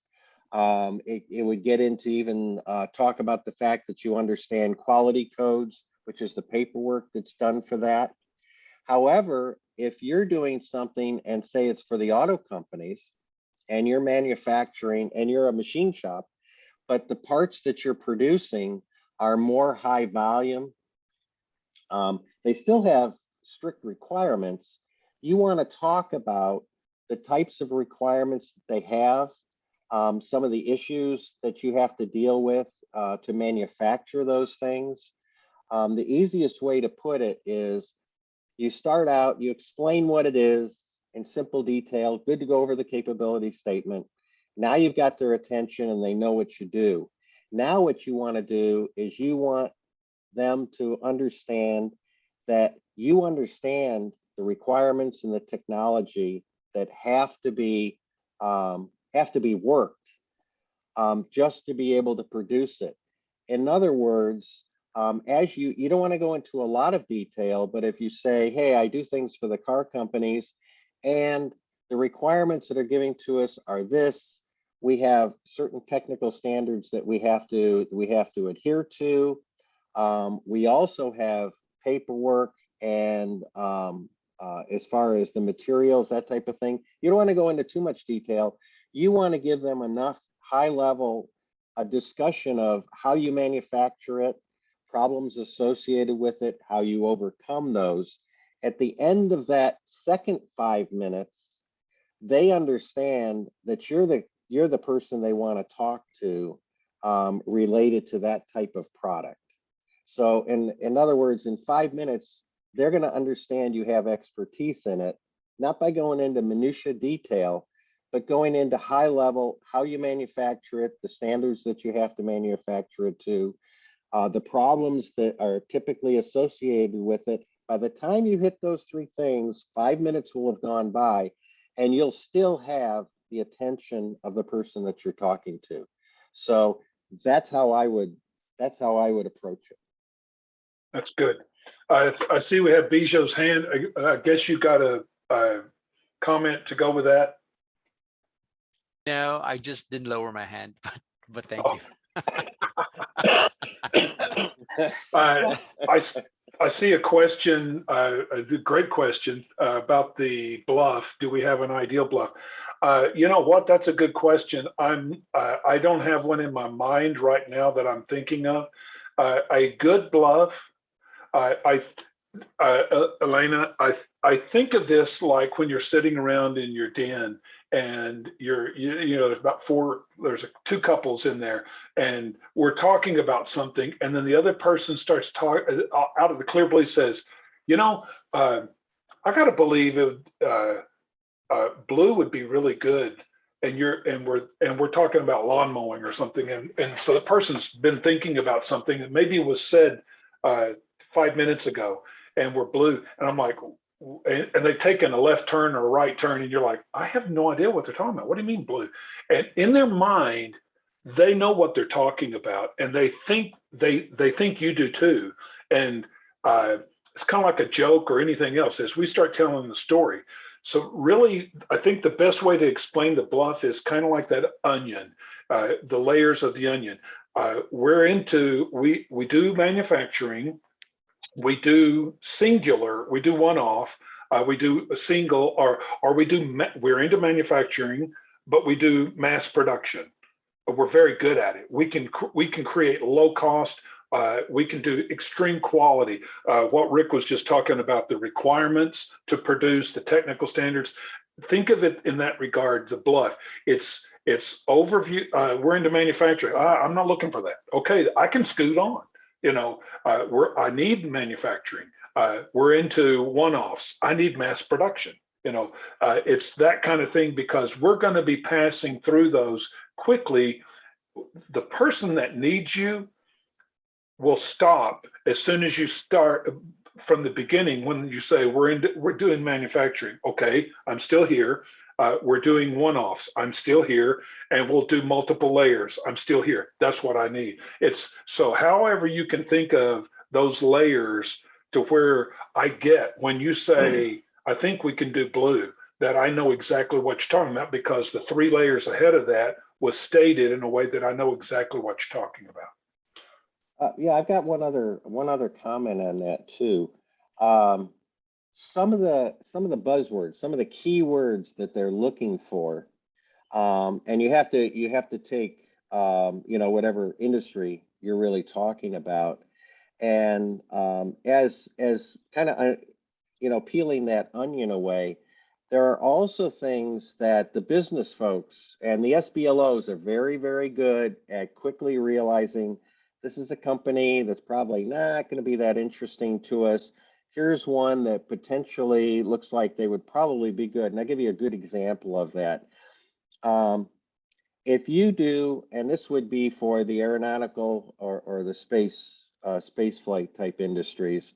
It would get into even talk about the fact that you understand quality codes, which is the paperwork that's done for that. However, if you're doing something and say it's for the auto companies and you're manufacturing and you're a machine shop, but the parts that you're producing are more high volume, they still have strict requirements. You want to talk about the types of requirements that they have, some of the issues that you have to deal with to manufacture those things. The easiest way to put it is you start out, you explain what it is in simple detail, good to go over the capability statement. Now you've got their attention and they know what you do. Now what you want to do is you want them to understand that you understand the requirements and the technology that have to be worked just to be able to produce it. In other words, as you don't want to go into a lot of detail, but if you say, hey, I do things for the car companies and the requirements that are giving to us are this, we have certain technical standards that we have to adhere to. We also have paperwork and as far as the materials, that type of thing. You don't want to go into too much detail. You want to give them enough high level discussion of how you manufacture it, problems associated with it, how you overcome those. At the end of that second 5 minutes, they understand that you're the person they want to talk to related to that type of product. So in other words, in 5 minutes, they're going to understand you have expertise in it, not by going into minutia detail, but going into high level, how you manufacture it, the standards that you have to manufacture it to, the problems that are typically associated with it. By the time you hit those 3 things, 5 minutes will have gone by and you'll still have the attention of the person that you're talking to. So that's how I would approach it. That's good. I see we have Bijou's hand. I guess you got a comment to go with that. No, I just didn't lower my hand, but thank you. I see a question, a great question about the bluff. Do we have an ideal bluff? You know what? That's a good question. I don't have one in my mind right now that I'm thinking of. A good bluff. Elena, I think of this like when you're sitting around in your den and there's about there's 2 couples in there and we're talking about something and then the other person starts talking out of the clear blue says, I got to believe blue would be really good. And we're talking about lawn mowing or something. And so the person's been thinking about something that maybe was said 5 minutes ago and we're blue. And I'm like, and they've taken a left turn or a right turn and you're like, I have no idea what they're talking about. What do you mean blue? And in their mind, they know what they're talking about and they think you do too. And it's kind of like a joke or anything else as we start telling the story. So really, I think the best way to explain the bluff is kind of like that onion, the layers of the onion. We do manufacturing, we do singular, we do one-off, we do a single, or we're into manufacturing, but we do mass production. We're very good at it. We can create low cost. We can do extreme quality. What Rick was just talking about, the requirements to produce, the technical standards. Think of it in that regard. The bluff. It's overview. We're into manufacturing. I'm not looking for that. Okay, I can scoot on. I need manufacturing. We're into one-offs. I need mass production. It's that kind of thing, because we're going to be passing through those quickly. The person that needs you will stop as soon as you start from the beginning. When you say we're doing manufacturing, okay, I'm still here. We're doing one-offs, I'm still here, and we'll do multiple layers, I'm still here. That's what I need. It's so however you can think of those layers to where I get when you say, I think we can do blue, that I know exactly what you're talking about, because the 3 layers ahead of that was stated in a way that I know exactly what you're talking about. Yeah, I've got one other comment on that too. Some of the buzzwords, some of the keywords that they're looking for, and you have to take whatever industry you're really talking about, and as kind of peeling that onion away, there are also things that the business folks and the SBLOs are very, very good at quickly realizing this is a company that's probably not going to be that interesting to us. Here's one that potentially looks like they would probably be good. And I'll give you a good example of that. If you do, and this would be for the aeronautical or the space flight type industries,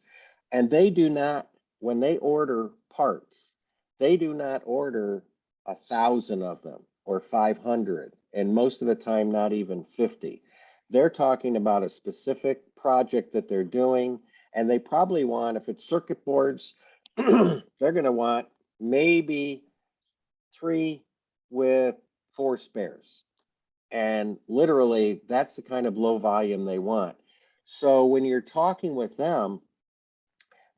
and they do not, when they order parts, they do not order 1,000 of them or 500, and most of the time not even 50. They're talking about a specific project that they're doing, and they probably want, if it's circuit boards, they're going to want maybe 3 with 4 spares. And literally, that's the kind of low volume they want. So when you're talking with them,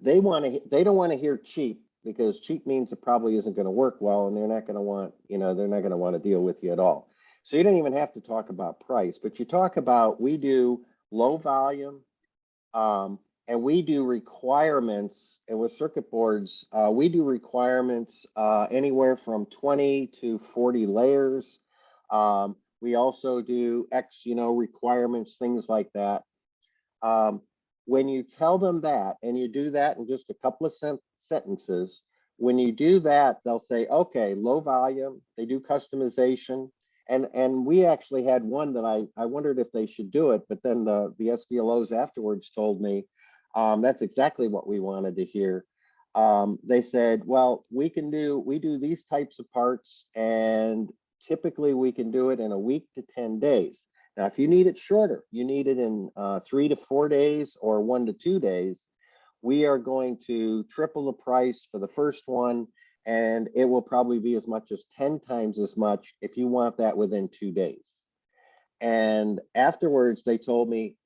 they don't want to hear cheap, because cheap means it probably isn't going to work well, and they're not going to want, they're not going to want to deal with you at all. So you don't even have to talk about price, but you talk about, we do low volume, and we do requirements. And with circuit boards, we do requirements anywhere from 20 to 40 layers. We also do X, requirements, things like that. When you tell them that, and you do that in just a couple of sentences, when you do that, they'll say, okay, low volume, they do customization. And we actually had one that I wondered if they should do it, but then the SBLOs afterwards told me that's exactly what we wanted to hear. They said, well, we do these types of parts, and typically we can do it in a week to 10 days. Now, if you need it shorter, you need it in 3 to 4 days or 1 to 2 days, we are going to triple the price for the first one, and it will probably be as much as 10 times as much if you want that within 2 days. And afterwards, they told me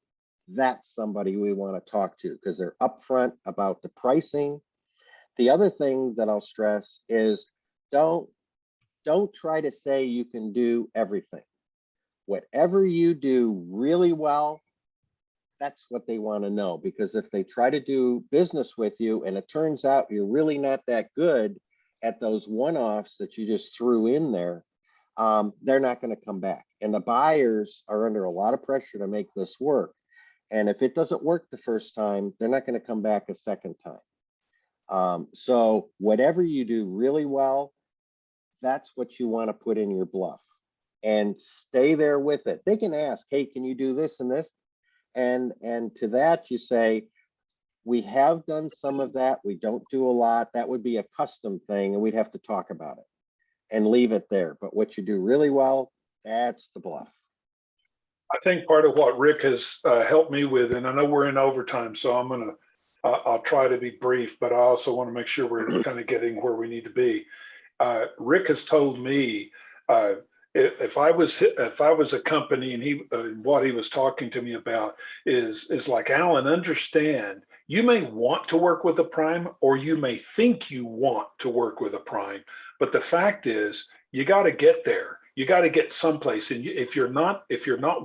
that's somebody we want to talk to, because they're upfront about the pricing. The other thing that I'll stress is don't try to say you can do everything. Whatever you do really well, that's what they want to know, because if they try to do business with you and it turns out you're really not that good at those one-offs that you just threw in there, they're not going to come back. And the buyers are under a lot of pressure to make this work. And if it doesn't work the first time, they're not going to come back a second time. So whatever you do really well, that's what you want to put in your bluff, and stay there with it. They can ask, hey, can you do this and this? And to that you say, we have done some of that. We don't do a lot. That would be a custom thing, and we'd have to talk about it and leave it there. But what you do really well, that's the bluff. I think part of what Rick has helped me with, and I know we're in overtime, so I'm I'll try to be brief, but I also want to make sure we're kind of getting where we need to be. Rick has told me if I was a company and what he was talking to me about is like, Alan, understand, you may want to work with a prime or you may think you want to work with a prime, but the fact is you got to get there. You got to get someplace. And if you're not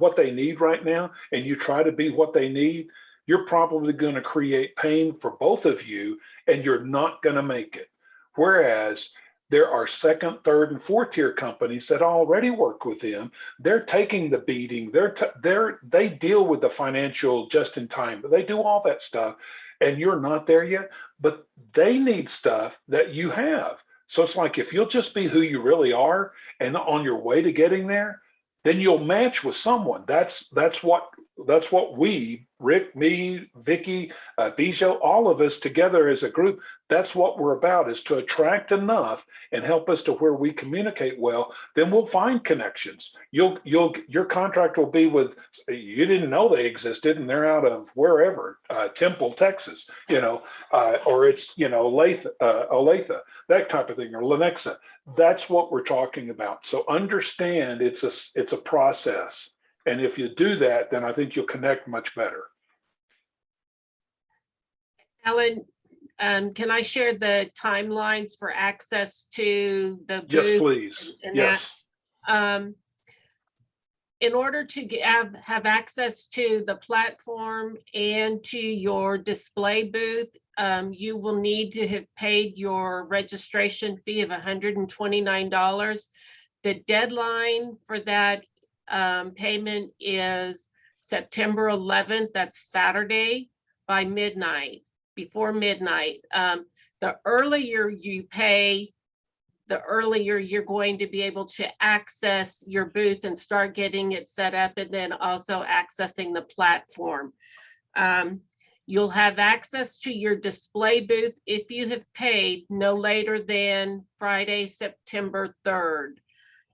what they need right now and you try to be what they need, you're probably going to create pain for both of you and you're not going to make it. Whereas there are second, third, and fourth tier companies that already work with them. They're taking the beating. They deal with the financial just in time. They do all that stuff, and you're not there yet. But they need stuff that you have. So it's like if you'll just be who you really are, and on your way to getting there, then you'll match with someone. That's what we, Rick, me, Vicky, Bijou, all of us together as a group, that's what we're about, is to attract enough and help us to where we communicate well. Then we'll find connections. Your contract will be with, you didn't know they existed and they're out of wherever, Temple, Texas, or it's, Olathe, that type of thing, or Lenexa. That's what we're talking about. So understand it's a process. And if you do that, then I think you'll connect much better. Alan, can I share the timelines for access to the booth? Yes, please. and Yes. In order to have access to the platform and to your display booth, you will need to have paid your registration fee of $129. The deadline for that payment is September 11th. That's Saturday by midnight, before midnight. The earlier you pay, the earlier you're going to be able to access your booth and start getting it set up, and then also accessing the platform. You'll have access to your display booth if you have paid no later than Friday, September 3rd.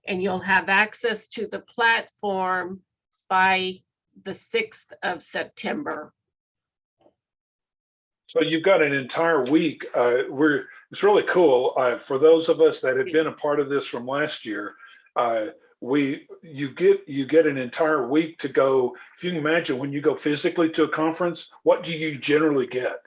And you'll have access to the platform by the 6th of September. So you've got an entire week. It's really cool. For those of us that had been a part of this from last year, you get an entire week to go. If you can imagine, when you go physically to a conference, what do you generally get?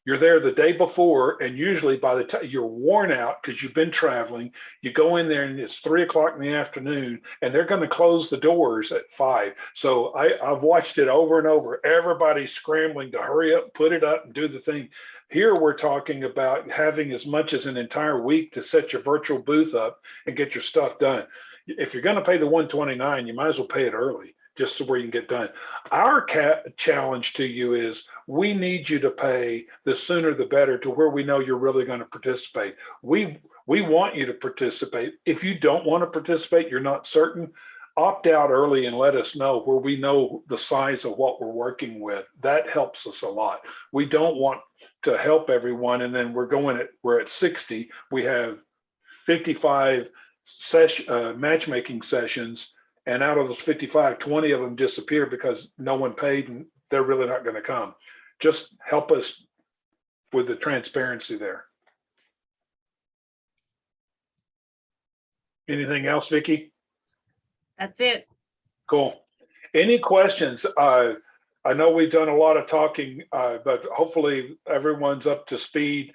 You're there the day before, and usually by the time you're worn out because you've been traveling, you go in there and it's 3 o'clock in the afternoon, and they're going to close the doors at 5. So I've watched it over and over. Everybody's scrambling to hurry up, put it up, and do the thing. Here we're talking about having as much as an entire week to set your virtual booth up and get your stuff done. If you're going to pay the $129, you might as well pay it early, just to where you can get done. Our challenge to you is we need you to pay the sooner the better, to where we know you're really going to participate. We want you to participate. If you don't want to participate, you're not certain, opt out early and let us know, where we know the size of what we're working with. That helps us a lot. We don't want to help everyone and then we're at 60. We have 55 matchmaking sessions, and out of those 55, 20 of them disappear because no one paid and they're really not going to come. Just help us with the transparency there. Anything else, Vicki? That's it. Cool. Any questions? I know we've done a lot of talking, but hopefully everyone's up to speed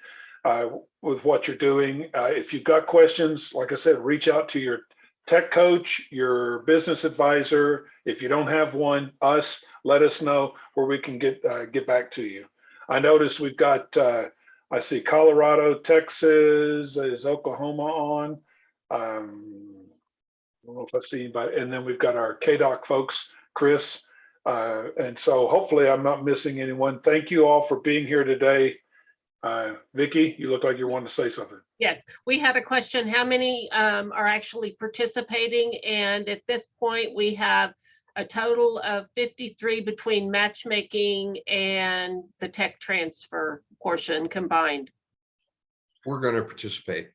with what you're doing. If you've got questions, like I said, reach out to your tech coach, your business advisor. If you don't have one, let us know where we can get back to you. I noticed we've got, I see Colorado, Texas, is Oklahoma on. I don't know if I see anybody. And then we've got our KDOC folks, Chris. And so hopefully I'm not missing anyone. Thank you all for being here today. Vicki, you look like you want to say something. Yes, we had a question. How many are actually participating? And at this point, we have a total of 53 between matchmaking and the tech transfer portion combined. We're going to participate.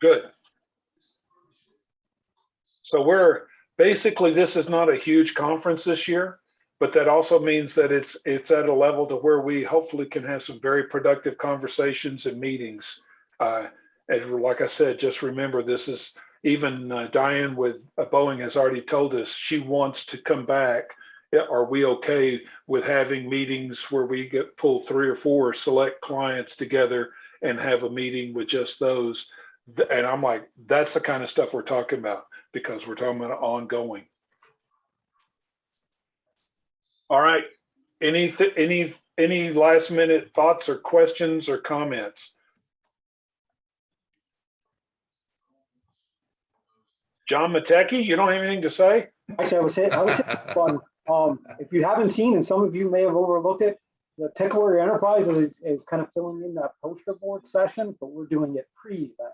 Good. So we're basically, this is not a huge conference this year. but that also means that it's at a level to where we hopefully can have some very productive conversations and meetings. And like I said, just remember, this is even Diane with Boeing has already told us she wants to come back. Are we okay with having meetings where we pull 3 or 4 select clients together and have a meeting with just those? And I'm like, that's the kind of stuff we're talking about, because we're talking about ongoing. All right. Any last minute thoughts or questions or comments? John Matecki, you don't have anything to say? Actually, I was fun. If you haven't seen, and some of you may have overlooked it, the Tech Warrior Enterprise is kind of filling in that poster board session, but we're doing it pre-event.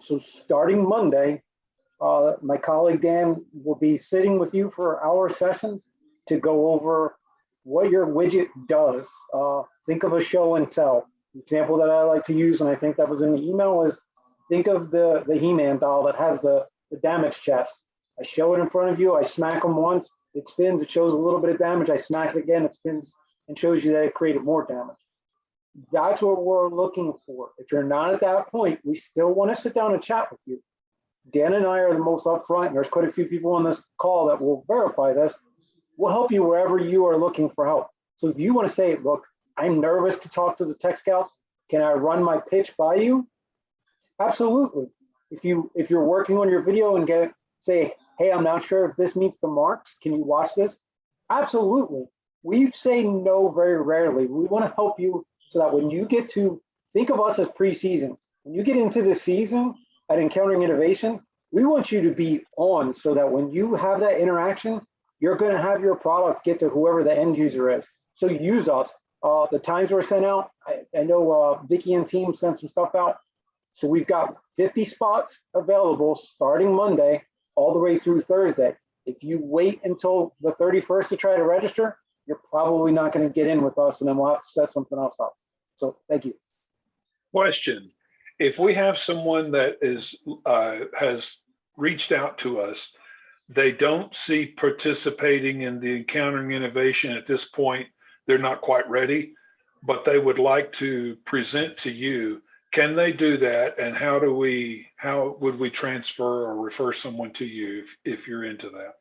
So starting Monday, my colleague Dan will be sitting with you for our sessions to go over what your widget does. Think of a show and tell. The example that I like to use, and I think that was in the email, is think of the He-Man doll that has the damage chest. I show it in front of you, I smack them once, it spins, it shows a little bit of damage, I smack it again, it spins and shows you that it created more damage. That's what we're looking for. If you're not at that point, we still want to sit down and chat with you. Dan and I are the most upfront, and there's quite a few people on this call that will verify this. We'll help you wherever you are looking for help. So if you want to say, look, I'm nervous to talk to the Tech Scouts, can I run my pitch by you? Absolutely. If you're working on your video and say, hey, I'm not sure if this meets the marks, can you watch this? Absolutely. We say no very rarely. We want to help you so that when you get to think of us as preseason, when you get into the season at Encountering Innovation, we want you to be on so that when you have that interaction, you're going to have your product get to whoever the end user is. So use us. The times were sent out. I know Vicki and team sent some stuff out. So we've got 50 spots available starting Monday all the way through Thursday. If you wait until the 31st to try to register, you're probably not going to get in with us, and then we'll have to set something else up. So thank you. Question. If we have someone that has reached out to us, they don't see participating in the Encountering Innovation at this point, they're not quite ready, but they would like to present to you. Can they do that? And how would we transfer or refer someone to you if you're into that?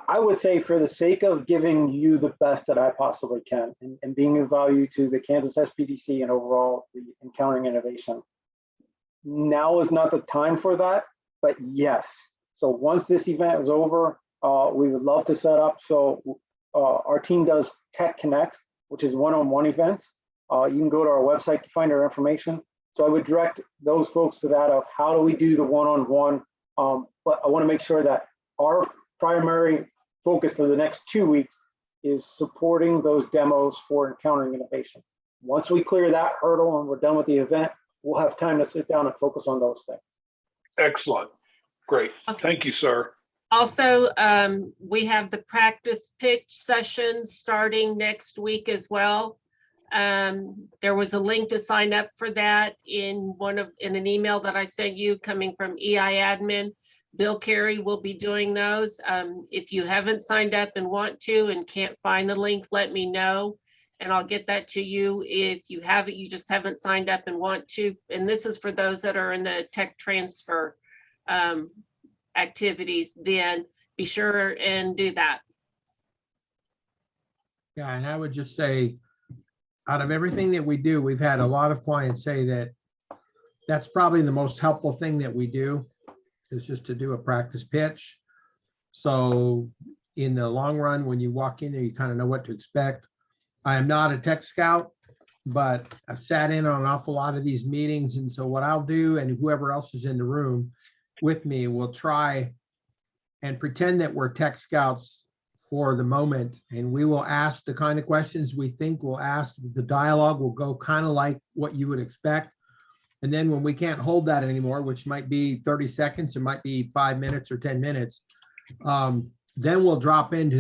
I would say, for the sake of giving you the best that I possibly can and being of value to the Kansas SPDC and overall the Encountering Innovation, now is not the time for that, but yes. So once this event is over, we would love to set up. So our team does Tech Connect, which is one-on-one events. You can go to our website to find our information. So I would direct those folks to that of how do we do the one-on-one. But I want to make sure that our primary focus for the next 2 weeks is supporting those demos for Encountering Innovation. Once we clear that hurdle and we're done with the event, we'll have time to sit down and focus on those things. Excellent. Great. Thank you, sir. Also, we have the practice pitch sessions starting next week as well. There was a link to sign up for that in an email that I sent you coming from EI Admin. Bill Carey will be doing those. If you haven't signed up and want to and can't find the link, let me know and I'll get that to you. If you haven't, you just haven't signed up and want to, and this is for those that are in the tech transfer activities, then be sure and do that. Yeah, and I would just say, out of everything that we do, we've had a lot of clients say that that's probably the most helpful thing that we do, is just to do a practice pitch. So in the long run, when you walk in there, you kind of know what to expect. I am not a tech scout, but I've sat in on an awful lot of these meetings. And so what I'll do, and whoever else is in the room with me, will try and pretend that we're tech scouts for the moment. And we will ask the kind of questions we think we'll ask. The dialogue will go kind of like what you would expect. And then when we can't hold that anymore, which might be 30 seconds, it might be 5 minutes or 10 minutes, then we'll drop into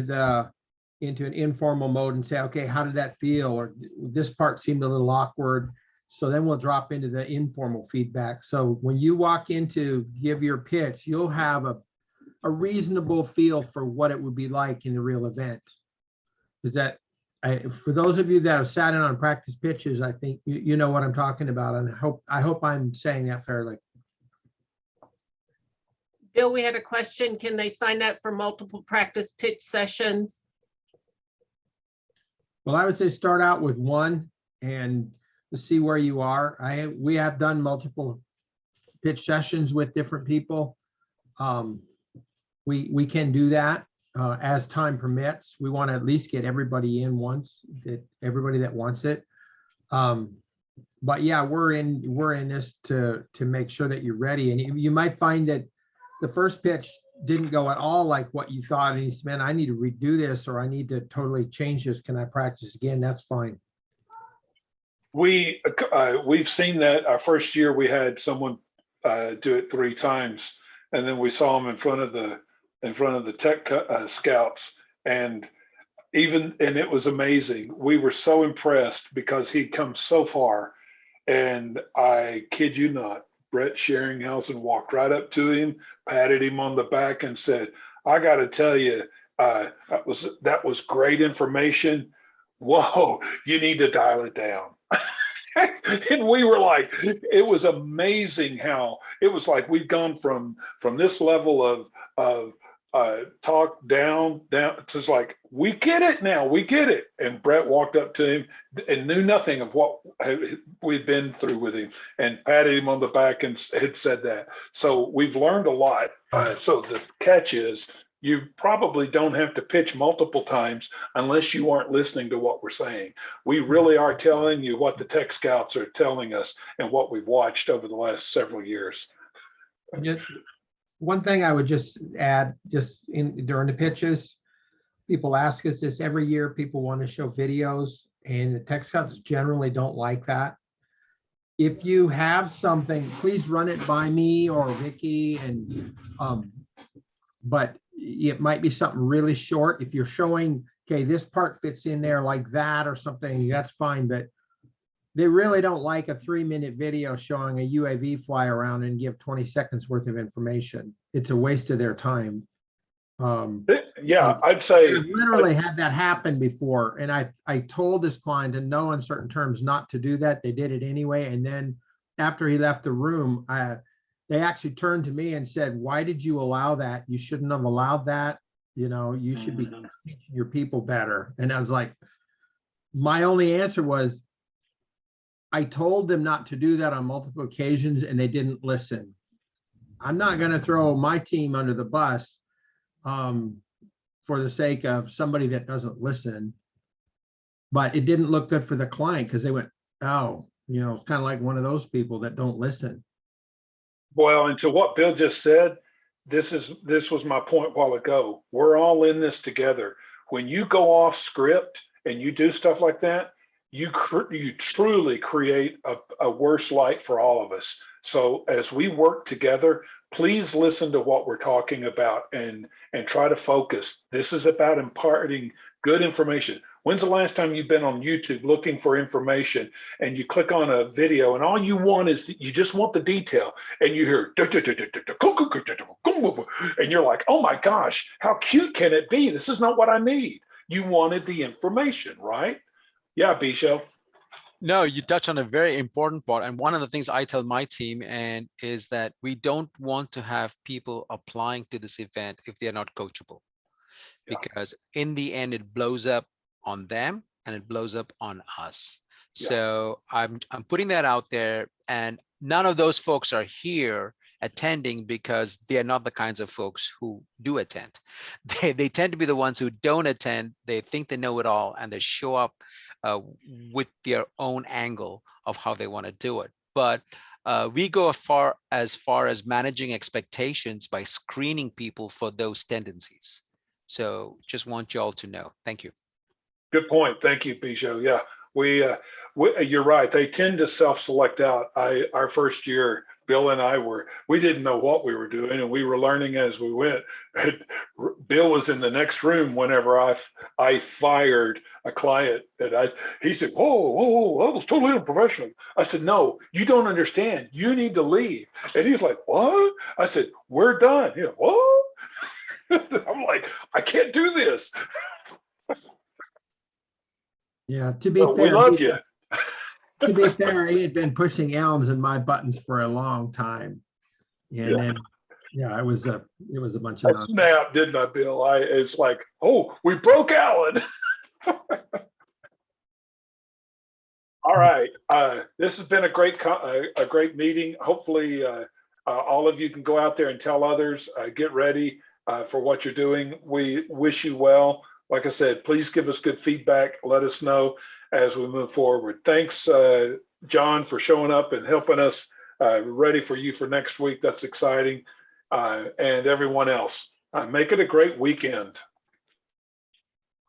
an informal mode and say, okay, how did that feel? Or this part seemed a little awkward. So then we'll drop into the informal feedback. So when you walk in to give your pitch, you'll have a reasonable feel for what it would be like in the real event. Is that, for those of you that have sat in on practice pitches, I think you know what I'm talking about, and I hope I'm saying that fairly. Bill, we had a question. Can they sign up for multiple practice pitch sessions? Well, I would say start out with one and see where you are. We have done multiple pitch sessions with different people. We can do that as time permits. We want to at least get everybody in once, everybody that wants it. But yeah, we're in this to make sure that you're ready. And you might find that the first pitch didn't go at all like what you thought, and you said, man, I need to redo this, or I need to totally change this. Can I practice again? That's fine. We've seen that. Our first year we had someone do it 3 times, and then we saw them in front of the tech scouts, and it was amazing. We were so impressed because he'd come so far, and I kid you not, Brett Sheringhausen walked right up to him, patted him on the back, and said, I got to tell you, that was great information. Whoa, you need to dial it down. And we were like, it was amazing how it was like we've gone from this level of talk down to just like, we get it now, we get it. And Brett walked up to him and knew nothing of what we'd been through with him, and patted him on the back and had said that. So we've learned a lot. So the catch is, you probably don't have to pitch multiple times unless you aren't listening to what we're saying. We really are telling you what the tech scouts are telling us and what we've watched over the last several years. One thing I would just add, during the pitches, people ask us this every year. People want to show videos, and the tech scouts generally don't like that. If you have something, please run it by me or Vicky, and but it might be something really short. If you're showing, okay, this part fits in there like that or something, that's fine. But they really don't like a 3-minute video showing a UAV fly around and give 20 seconds worth of information. It's a waste of their time. Yeah, I'd say I've literally had that happen before. And I told this client in no uncertain terms not to do that. They did it anyway. And then after he left the room, they actually turned to me and said, why did you allow that? You shouldn't have allowed that. You know, you should be teaching your people better. And I was like, my only answer was, I told them not to do that on multiple occasions and they didn't listen. I'm not going to throw my team under the bus for the sake of somebody that doesn't listen. But it didn't look good for the client because they went, oh, you know, kind of like one of those people that don't listen. Well, and to what Bill just said, this was my point a while ago. We're all in this together. When you go off script and you do stuff like that, you truly create a worse light for all of us. So as we work together, please listen to what we're talking about and try to focus. This is about imparting good information. When's the last time you've been on YouTube looking for information and you click on a video and all you want is, you just want the detail, and you hear, and you're like, oh my gosh, how cute can it be? This is not what I need. You wanted the information, right? Yeah, Bisho. No, you touched on a very important part. And one of the things I tell my team is that we don't want to have people applying to this event if they're not coachable. Yeah. Because in the end, it blows up on them and it blows up on us. Yeah. So I'm putting that out there, and none of those folks are here attending because they are not the kinds of folks who do attend. They tend to be the ones who don't attend. They think they know it all, and they show up with their own angle of how they want to do it. But we go as far as managing expectations by screening people for those tendencies. So just want you all to know. Thank you. Good point. Thank you, Bijou. Yeah, you're right. They tend to self-select out. Our first year, Bill and we didn't know what we were doing, and we were learning as we went. Bill was in the next room whenever I fired a client, and he said, whoa, that was totally unprofessional. I said, no, you don't understand. You need to leave. And he's like, what? I said, we're done. He went, what? I'm like, I can't do this. Yeah, to be But we fair, love you. to be fair, he had been pushing Alan's and my buttons for a long time. Yeah. And then, yeah, it was a bunch I of nonsense. snapped, didn't I, Bill? It's like, oh, we broke Alan. All right. This has been a great meeting. Hopefully, all of you can go out there and tell others, get ready for what you're doing. We wish you well. Like I said, please give us good feedback. Let us know as we move forward. Thanks, John, for showing up and helping us. Ready for you for next week. That's exciting. And everyone else, make it a great weekend.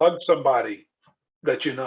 Hug somebody that you know.